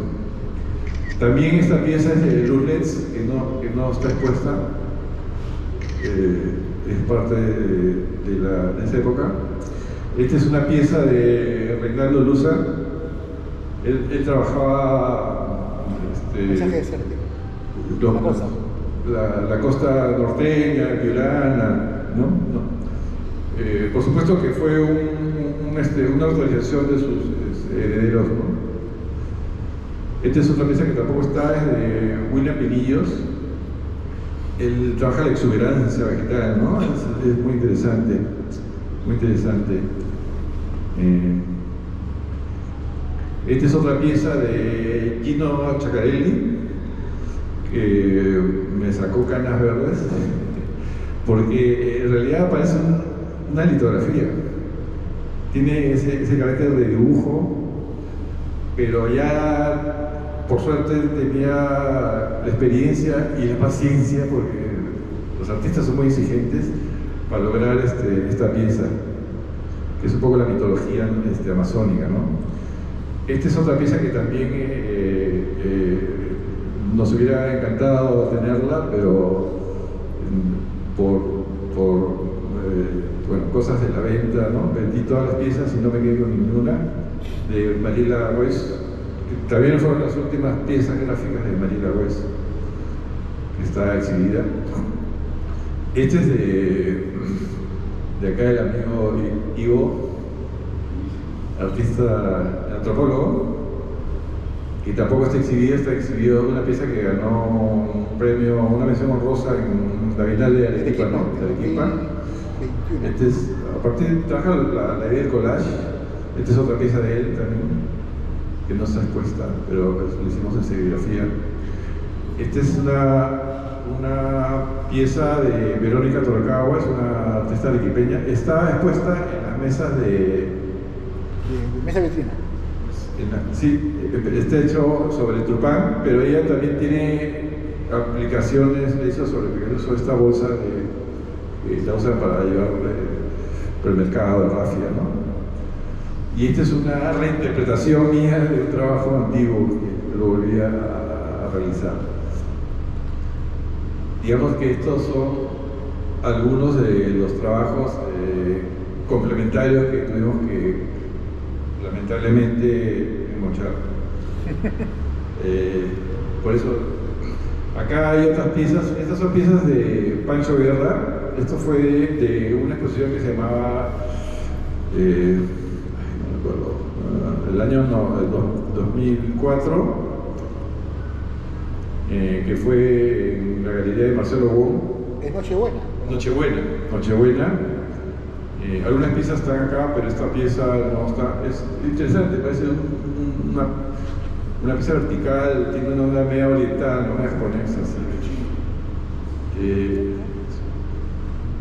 También esta pieza es de Lourdes, que no está expuesta, es parte de esa época. Esta es una pieza de Reinaldo Luza. Él trabajaba mensaje desértico. La costa norteña, Piurana, ¿no? Por supuesto que fue una autorización de sus herederos, ¿no? Esta es otra pieza que tampoco está, es de William Pinillos. Él trabaja la exuberancia vegetal, ¿no? Es muy interesante, muy interesante. Esta es otra pieza de Gino Chacarelli, que me sacó canas verdes, porque en realidad parece una litografía. Tiene ese carácter de dibujo, pero ya por suerte tenía la experiencia y la paciencia, porque los artistas son muy exigentes para lograr esta pieza, que es un poco la mitología amazónica, ¿no? Esta es otra pieza que también nos hubiera encantado tenerla, pero bueno, cosas de la venta, ¿no? Vendí todas las piezas y no me quedé con ninguna, de Mariela Weiss, que también fueron las últimas piezas gráficas de Mariela Weiss, que está exhibida. Este es de acá el amigo Ivo, artista antropólogo, y tampoco está exhibido una pieza que ganó un premio, una mención honrosa en la Bienal de Arequipa, ¿no? De Arequipa. Este es, aparte trabaja la idea del collage. Esta es otra pieza de él también, que no está expuesta, pero lo hicimos en serigrafía. Esta es una pieza de Verónica Torcagua, es una artista arequipeña. Está expuesta en las mesas de mesa vitrina. Sí, está hecho sobre el Trupán, pero ella también tiene aplicaciones hechas sobre esta bolsa que la usan para llevar por el mercado de rafia, ¿no? Y esta es una reinterpretación mía de un trabajo antiguo que lo volví a realizar. Digamos que estos son algunos de los trabajos complementarios que tuvimos que lamentablemente mochar. Por eso, acá hay otras piezas. Estas son piezas de Pancho Guerra. Esto fue de una exposición que se llamaba no me acuerdo, el año 2004, que fue en la galería de Marcelo Wong. Es Nochebuena. Nochebuena. Algunas piezas están acá, pero esta pieza no está. Es interesante, parece una pieza vertical, tiene una onda media oriental, no media japonesa.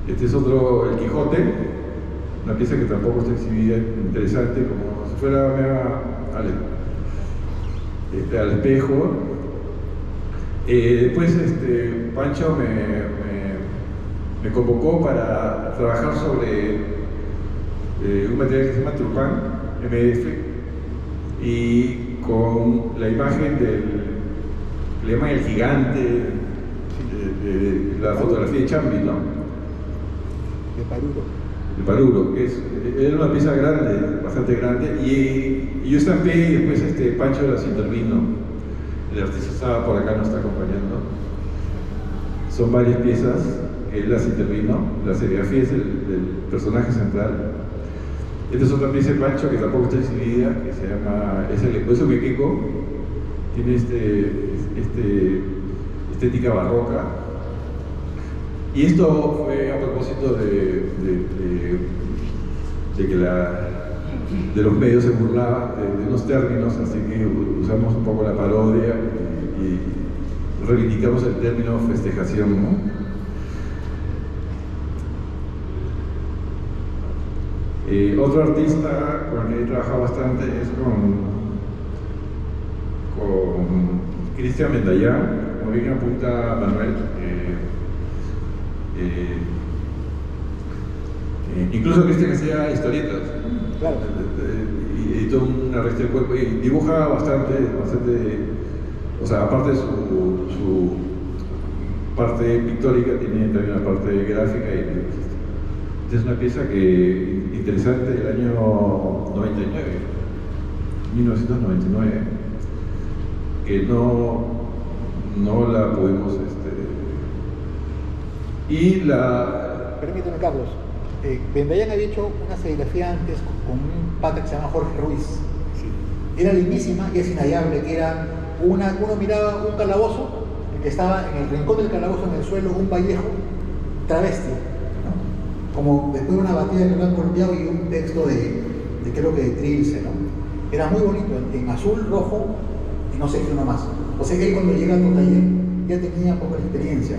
Este es otro, El Quijote, una pieza que tampoco está exhibida, interesante, como si fuera al espejo. Después Pancho me convocó para trabajar sobre un material que se llama Trupán, MDF, y con la imagen que le llaman el gigante de la fotografía de Chambi, ¿no? De Paruro, que era una pieza grande, bastante grande, y yo estampé y después Pancho las intervino. El artista estaba por acá, nos está acompañando. Son varias piezas que él las intervino. La serigrafía es del personaje central. Esta es otra pieza de Pancho que tampoco está exhibida, que se llama, es el Huequeco. Tiene estética barroca. Y esto fue a propósito de que de los medios se burlaban de unos términos, así que usamos un poco la parodia y reivindicamos el término festejación, ¿no? Otro artista con el que he trabajado bastante es con Cristian Mendayán, como bien apunta Manuel. Incluso Cristian hacía historietas, Claro. y editó una revista del cuerpo y dibuja bastante, o sea, aparte de su parte pictórica, tiene también una parte gráfica y esta es una pieza interesante del año 1999, que no la pudimos Permíteme, Carlos. Mendayán había hecho una serigrafía antes con un pata que se llama Jorge Ruiz. Sí. Era lindísima y es inhallable, que era uno miraba un calabozo, en que estaba en el rincón del calabozo, en el suelo, un vallejo travesti, ¿no? Como después de una batida que lo han golpeado y un texto de creo que de Trilce, ¿no? Era muy bonito, en azul, rojo y no sé qué uno más. O sea que él cuando llega a tu taller ya tenía poca experiencia,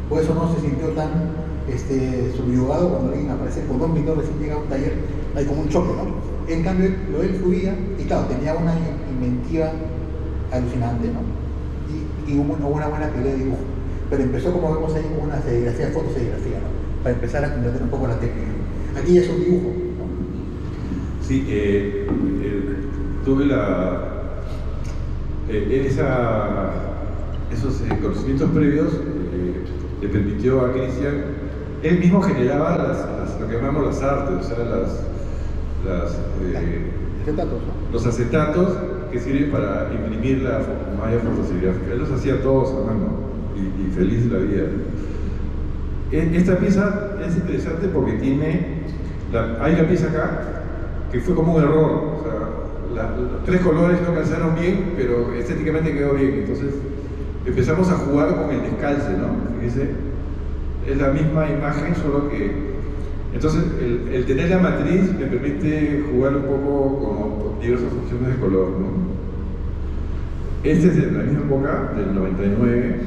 por eso no se sintió tan subyugado cuando alguien aparece con dos pintores recién llega a un taller, hay como un choque, ¿no? En cambio, lo de él fluía y claro, tenía una inventiva alucinante, ¿no? Y una buena teoría de dibujo. Pero empezó, como vemos ahí, con una serigrafía, fotoserigrafía, ¿no? Para empezar a comprender un poco la técnica. Aquí ya es un dibujo, ¿no? Sí, tuve esos conocimientos previos le permitió a Cristian. Él mismo generaba lo que llamamos las artes, o sea, acetatos, ¿no? los acetatos que sirven para imprimir la malla fotoserigrafía. Él los hacía todos a mano y feliz de la vida. Esta pieza es interesante porque hay una pieza acá que fue como un error, o sea, los tres colores no calzaron bien, pero estéticamente quedó bien. Entonces empezamos a jugar con el descalce, ¿no? Fíjese. Es la misma imagen, solo que... Entonces, el tener la matriz me permite jugar un poco con diversas opciones de color, ¿no? Este es de la misma época, del 99,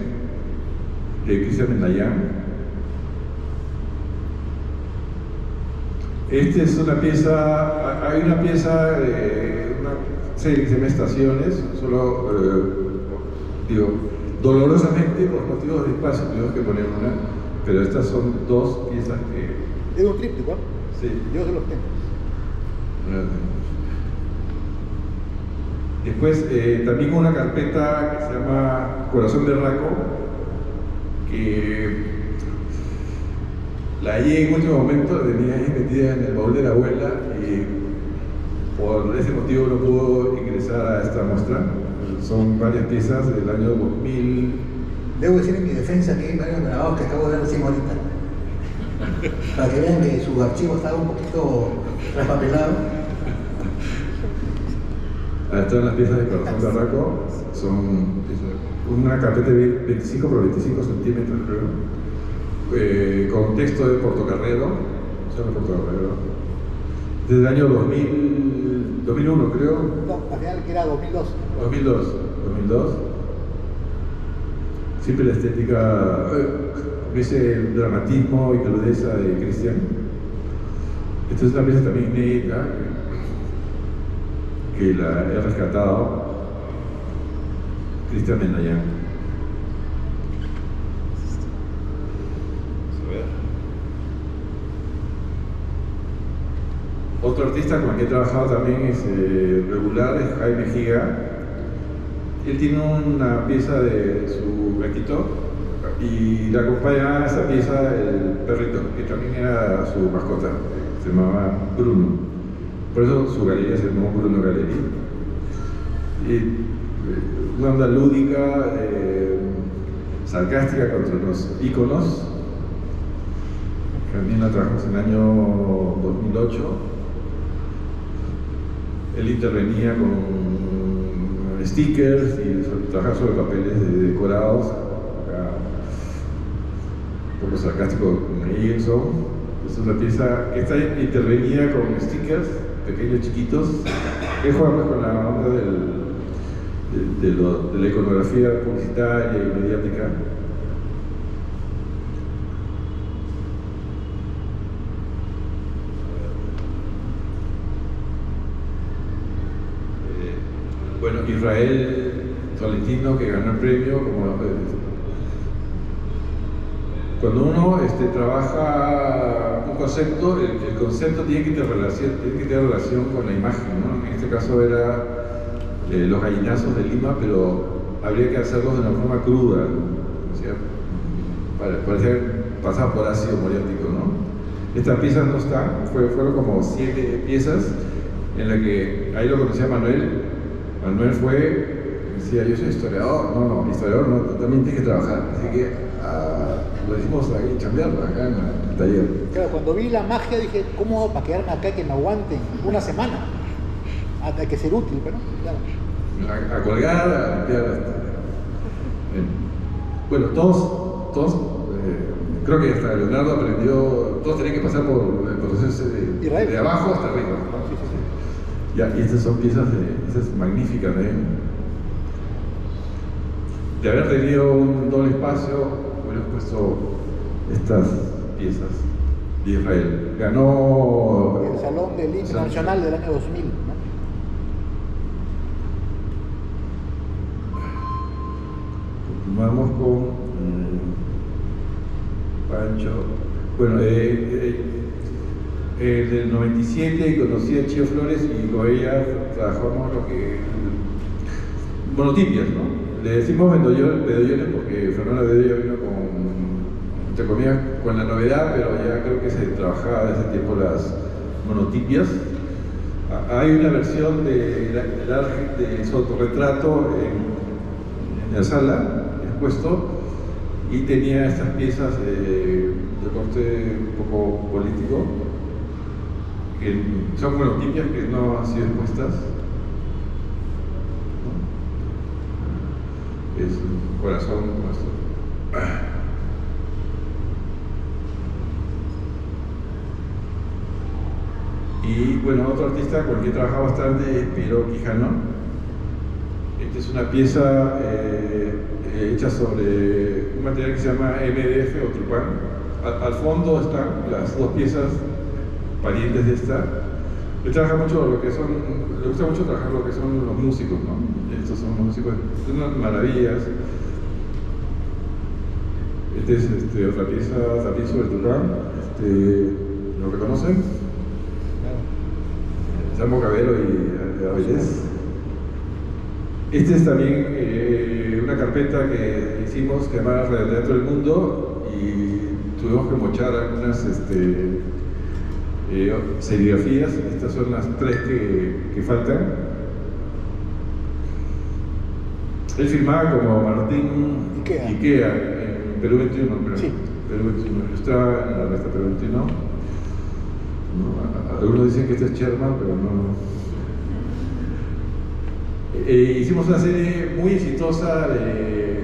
de Cristian Mendayán. Esta es una pieza, hay una pieza de una serie que se llama Estaciones, solo, dolorosamente, por motivos de espacio, tuvimos que poner una. Pero estas son dos piezas que... Es un tríptico, ¿no? Sí. Yo se los tengo. Después, también una carpeta que se llama Corazón Berraco, que la hallé en último momento, la tenía ahí metida en el baúl de la abuela y por ese motivo no pudo ingresar a esta muestra. Son varias piezas del año 2000. Debo decir en mi defensa que hay varios grabados que acabo de ver recién ahorita. Para que vean que su archivo estaba un poquito traspapelado. Todas las piezas de Corazón Berraco son una carpeta de 25 por 25 centímetros, creo, con texto de Portocarrero, desde el año 2001, creo. No, al final que era 2002. 2002. Siempre la estética, ese dramatismo y crudeza de Cristian. Esta es una pieza también inédita que la he rescatado, Cristian Mendayán. Otro artista con el que he trabajado también es regular, es Jaime Giga. Él tiene una pieza de su gatito y le acompaña a esa pieza el perrito, que también era su mascota, se llamaba Bruno. Por eso su galería se llamó Bruno Galería. Y una onda lúdica, sarcástica contra los íconos. También la trabajamos en el año 2008. Él intervenía con stickers y trabajaba sobre papeles decorados, acá, un poco sarcástico con Egilson. Es una pieza que está intervenida con stickers pequeños, chiquitos. Él juega pues con la onda de la iconografía publicitaria y mediática. Israel Tolentino, que ganó el premio, como cuando uno trabaja un concepto, el concepto tiene que tener relación con la imagen, ¿no? En este caso era los gallinazos de Lima, pero habría que hacerlos de una forma cruda, ¿no? O sea, parecía pasar por ácido muriático, ¿no? Estas piezas no están, fueron como 7 piezas en las que ahí lo conocía Manuel. Manuel decía, yo soy historiador, no, historiador no, también tienes que trabajar, así que lo hicimos ahí, chambearlo acá en el taller. Claro, cuando vi la magia dije, ¿cómo hago para quedarme acá que me aguanten una semana? Hay que ser útil, pero claro. A colgar, a limpiar. Bueno, todos creo que hasta Leonardo aprendió, todos tenían que pasar por el proceso de abajo hasta arriba. Sí. Ya, y estas son piezas magníficas, de haber tenido un doble espacio, hubiera puesto estas piezas de Israel. Ganó el Salón del Himno Nacional del año 2000, ¿no? Continuamos con Pancho. Bueno, del 97 conocí a Chio Flores y con ella trabajamos lo que monotipias, ¿no? Le decimos bedollones porque Fernanda Bedoya vino entre comillas, con la novedad, pero ya creo que se trabajaba desde hace tiempo las monotipias. Hay una versión de su autorretrato en la sala, expuesto, y tenía estas piezas de corte un poco político, que son monotipias que no han sido expuestas. Es un corazón nuestro. Y bueno, otro artista con el que he trabajado bastante es Piero Quijano. Esta es una pieza hecha sobre un material que se llama MDF o trupán. Al fondo están las 2 piezas parientes de esta. Le gusta mucho trabajar lo que son los músicos, ¿no? Estos son los músicos, son unas maravillas. Esta es otra pieza también sobre Turán. ¿Lo reconocen? Salmo Cabero y Avilés. Esta es también una carpeta que hicimos que llamaba Radioteatro del Mundo y tuvimos que mochar algunas serigrafías. Estas son las 3 que faltan. Él filmaba como Martín Ikea en Perú 21, creo. Sí. Perú 21. Yo estaba en la revista Perú 21. ¿No? Algunos dicen que este es Sherman, pero no. Hicimos una serie muy exitosa de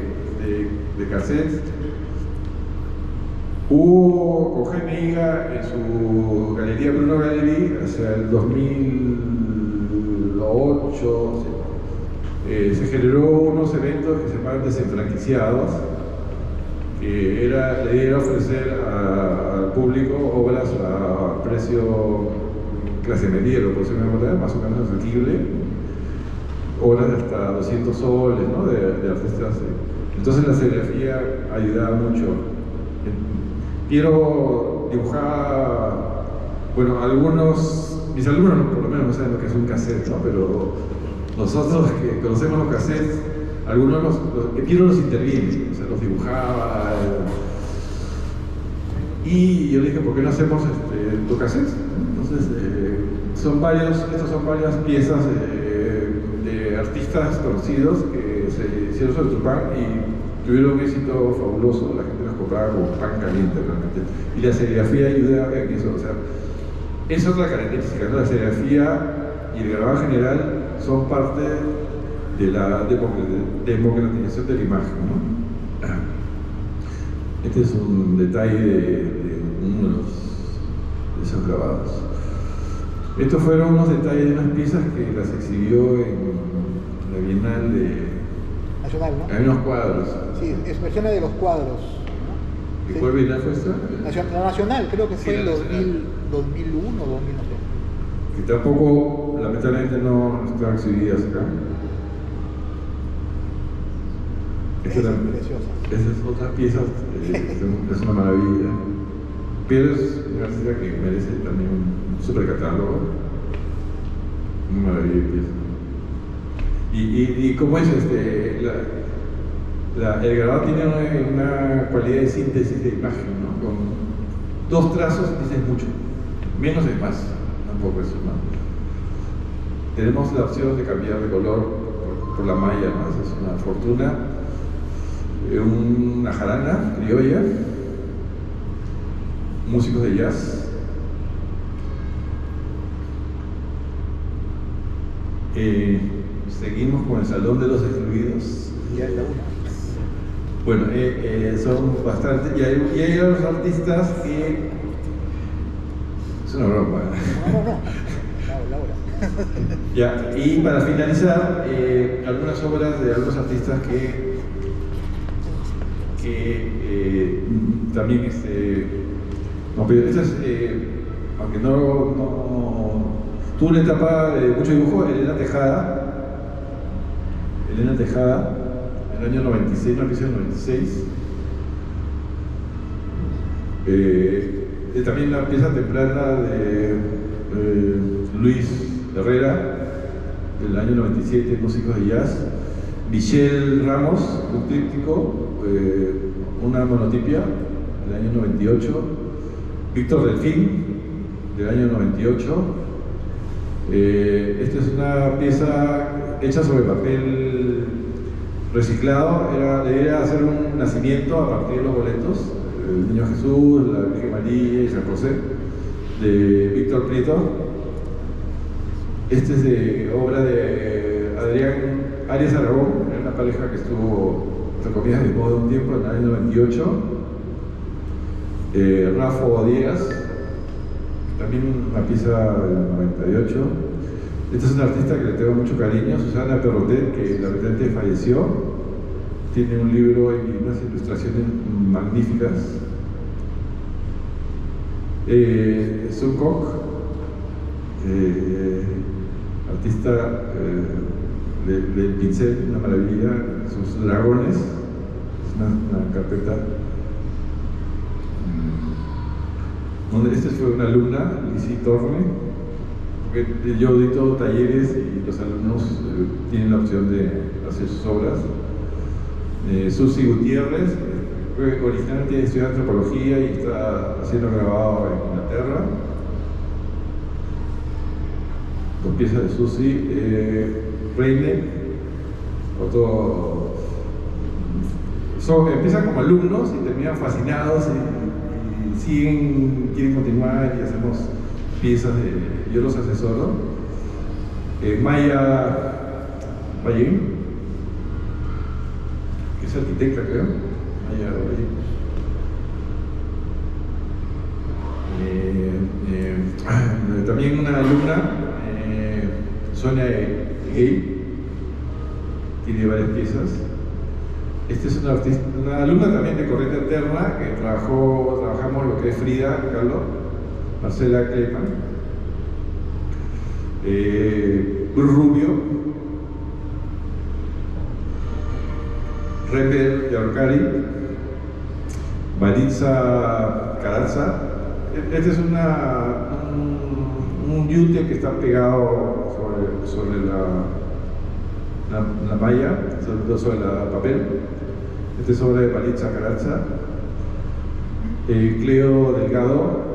cassettes. Hubo con Jaime Higa en su galería Bruno Gallery hacia el 2008. Se generó unos eventos que se llaman desenfranquiciados, que la idea era ofrecer al público obras a precio clase mediero, por decirlo de una manera, más o menos asequible, obras de hasta 200 soles, ¿no? de artistas. Entonces la serigrafía ayudaba mucho. Piero dibujaba, bueno, mis alumnos por lo menos no saben lo que es un cassette, ¿no? Pero nosotros que conocemos los cassettes, algunos Piero los interviene, o sea, los dibujaba. Y yo dije, ¿por qué no hacemos los cassettes? Entonces, estas son varias piezas de artistas conocidos que se hicieron sobre Tupán y tuvieron un éxito fabuloso. La gente los compraba como pan caliente realmente. Y la serigrafía ayuda en eso. O sea, es otra característica, ¿no? La serigrafía y el grabado en general son parte de la democratización de la imagen, ¿no? Este es un detalle de uno de esos grabados. Estos fueron unos detalles de unas piezas que las exhibió en la Bienal Nacional, ¿no? Hay unos cuadros. Sí, es versiones de los cuadros, ¿no? ¿Y cuál Bienal fue esta? La Nacional, creo que fue en 2001 o 2000, no sé. Que tampoco, lamentablemente, no están exhibidas acá. Esta es otra pieza, es una maravilla. Pero es una artista que merece también un super catálogo. Una maravilla de pieza. Y como es el grabado tiene una cualidad de síntesis de imagen, ¿no? Con 2 trazos dices mucho, menos es más, tampoco es más. Tenemos la opción de cambiar de color por la malla, ¿no? Esa es una fortuna. Una jarana criolla, músicos de jazz. Seguimos con el Salón de los Excluidos. Ya es la una. Bueno, son bastantes, y hay otros artistas que... Es una broma. No. Ya, y para finalizar, algunas obras de algunos artistas que también pero esta es, aunque no tuvo una etapa de mucho dibujo. Elena Tejada, en el año 96, no empieza en el 96. También la pieza temprana de Luis Herrera, del año 97, músicos de jazz. Michelle Ramos, un tríptico, una monotipia, del año 98. Víctor Delfín, del año 98. Esta es una pieza hecha sobre papel reciclado. La idea era hacer un nacimiento a partir de los boletos: el Niño Jesús, la Virgen María y San José, de Víctor Prieto. Este es de obra de Adrián Arias Aragón, una pareja que estuvo, entre comillas, de moda un tiempo, en el año 98. Rafa Diegas, también una pieza del 98. Esta es una artista que le tengo mucho cariño, Susana Perrotet, que lamentablemente falleció. Tiene un libro y unas ilustraciones magníficas. Sun Koch, artista del pincel, una maravilla. Sus dragones, es una carpeta. Esta fue una alumna, Lizzie Torne, porque yo dicto talleres y los alumnos tienen la opción de hacer sus obras. Susi Gutiérrez, originalmente estudia antropología y está siendo grabado en Inglaterra. 2 piezas de Susi. Reine, empiezan como alumnos y terminan fascinados y quieren continuar, y hacemos piezas yo los asesoro. Maya Ballén, que es arquitecta, creo. Maya Ballén. También una alumna, Sonia Gay, tiene varias piezas. Esta es una alumna también de corriente alterna que trabajamos lo que es Frida Kahlo, Marcela Kleiman, Bruce Rubio, Rebel Yarkari, Maritza Carazza. Este es un yute que está pegado sobre la malla, sobre el papel. Este es obra de Maritza Carazza. Cleo Delgado,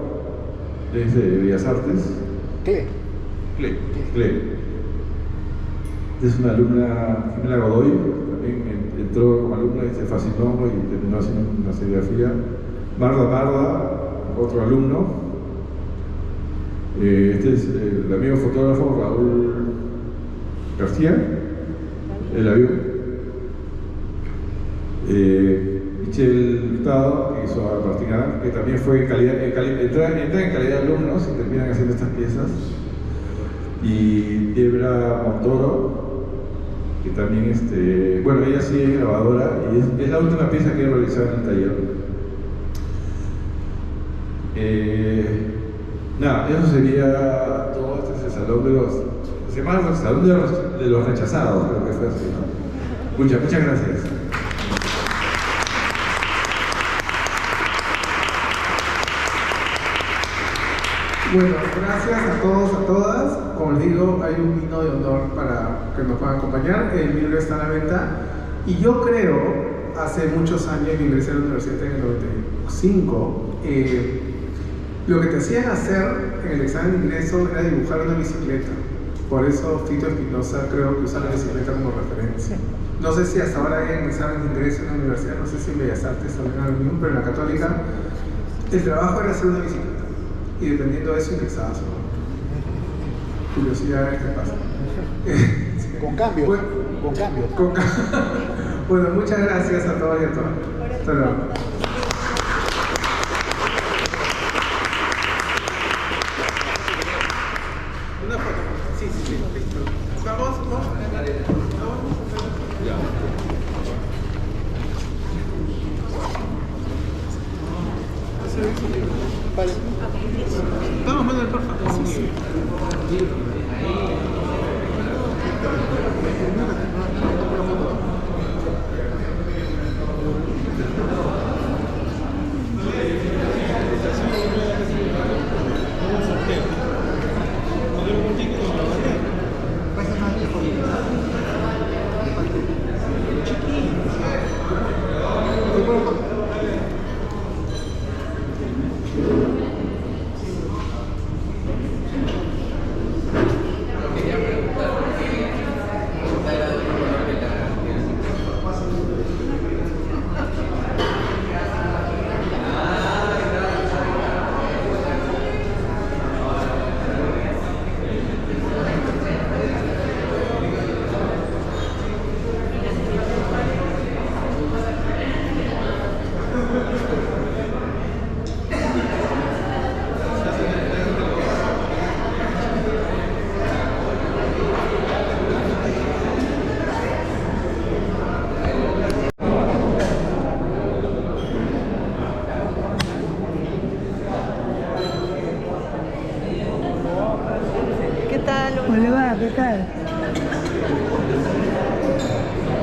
es de Bellas Artes. Cle. Es una alumna, Jimena Godoy, también entró como alumna y se fascinó y terminó haciendo una serigrafía. Marda, otro alumno. Este es el amigo fotógrafo Raúl García, el avión. Michelle Hurtado, que hizo a Martina, que también fue entra en calidad de alumnos y terminan haciendo estas piezas. Y Debra Montoro, que también ella sí es grabadora y es la última pieza que he realizado en el taller. Eso sería todo. Este es el salón de los... Se llama el salón de los rechazados, creo que fue así, ¿no? Muchas gracias. Bueno, gracias a todos, a todas. Como les digo, hay un vino de honor para que nos puedan acompañar. El libro está a la venta. Y yo creo, hace muchos años que ingresé a la universidad en el 95, lo que te hacían hacer en el examen de ingreso era dibujar una bicicleta. Por eso Fito Espinosa creo que usa la bicicleta como referencia. No sé si hasta ahora hay un examen de ingreso en la universidad, no sé si en Bellas Artes también hay algún, pero en la Católica el trabajo era hacer una bicicleta. Y dependiendo de eso ingresabas o no. Curiosidades que pasan. Con cambios. Bueno, con cambios. Bueno, muchas gracias a todos y a todas. Hasta luego. Una foto. Sí, listo. Vamos. Ya. Vale. Vamos, Manuel, por favor. Sí. ¿Qué tal? ¿Cómo le va? ¿Qué tal?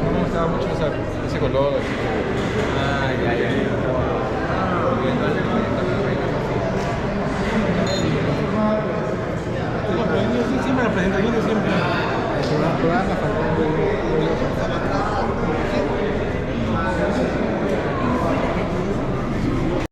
No me gustaba mucho ese color, así que... Ah, ya.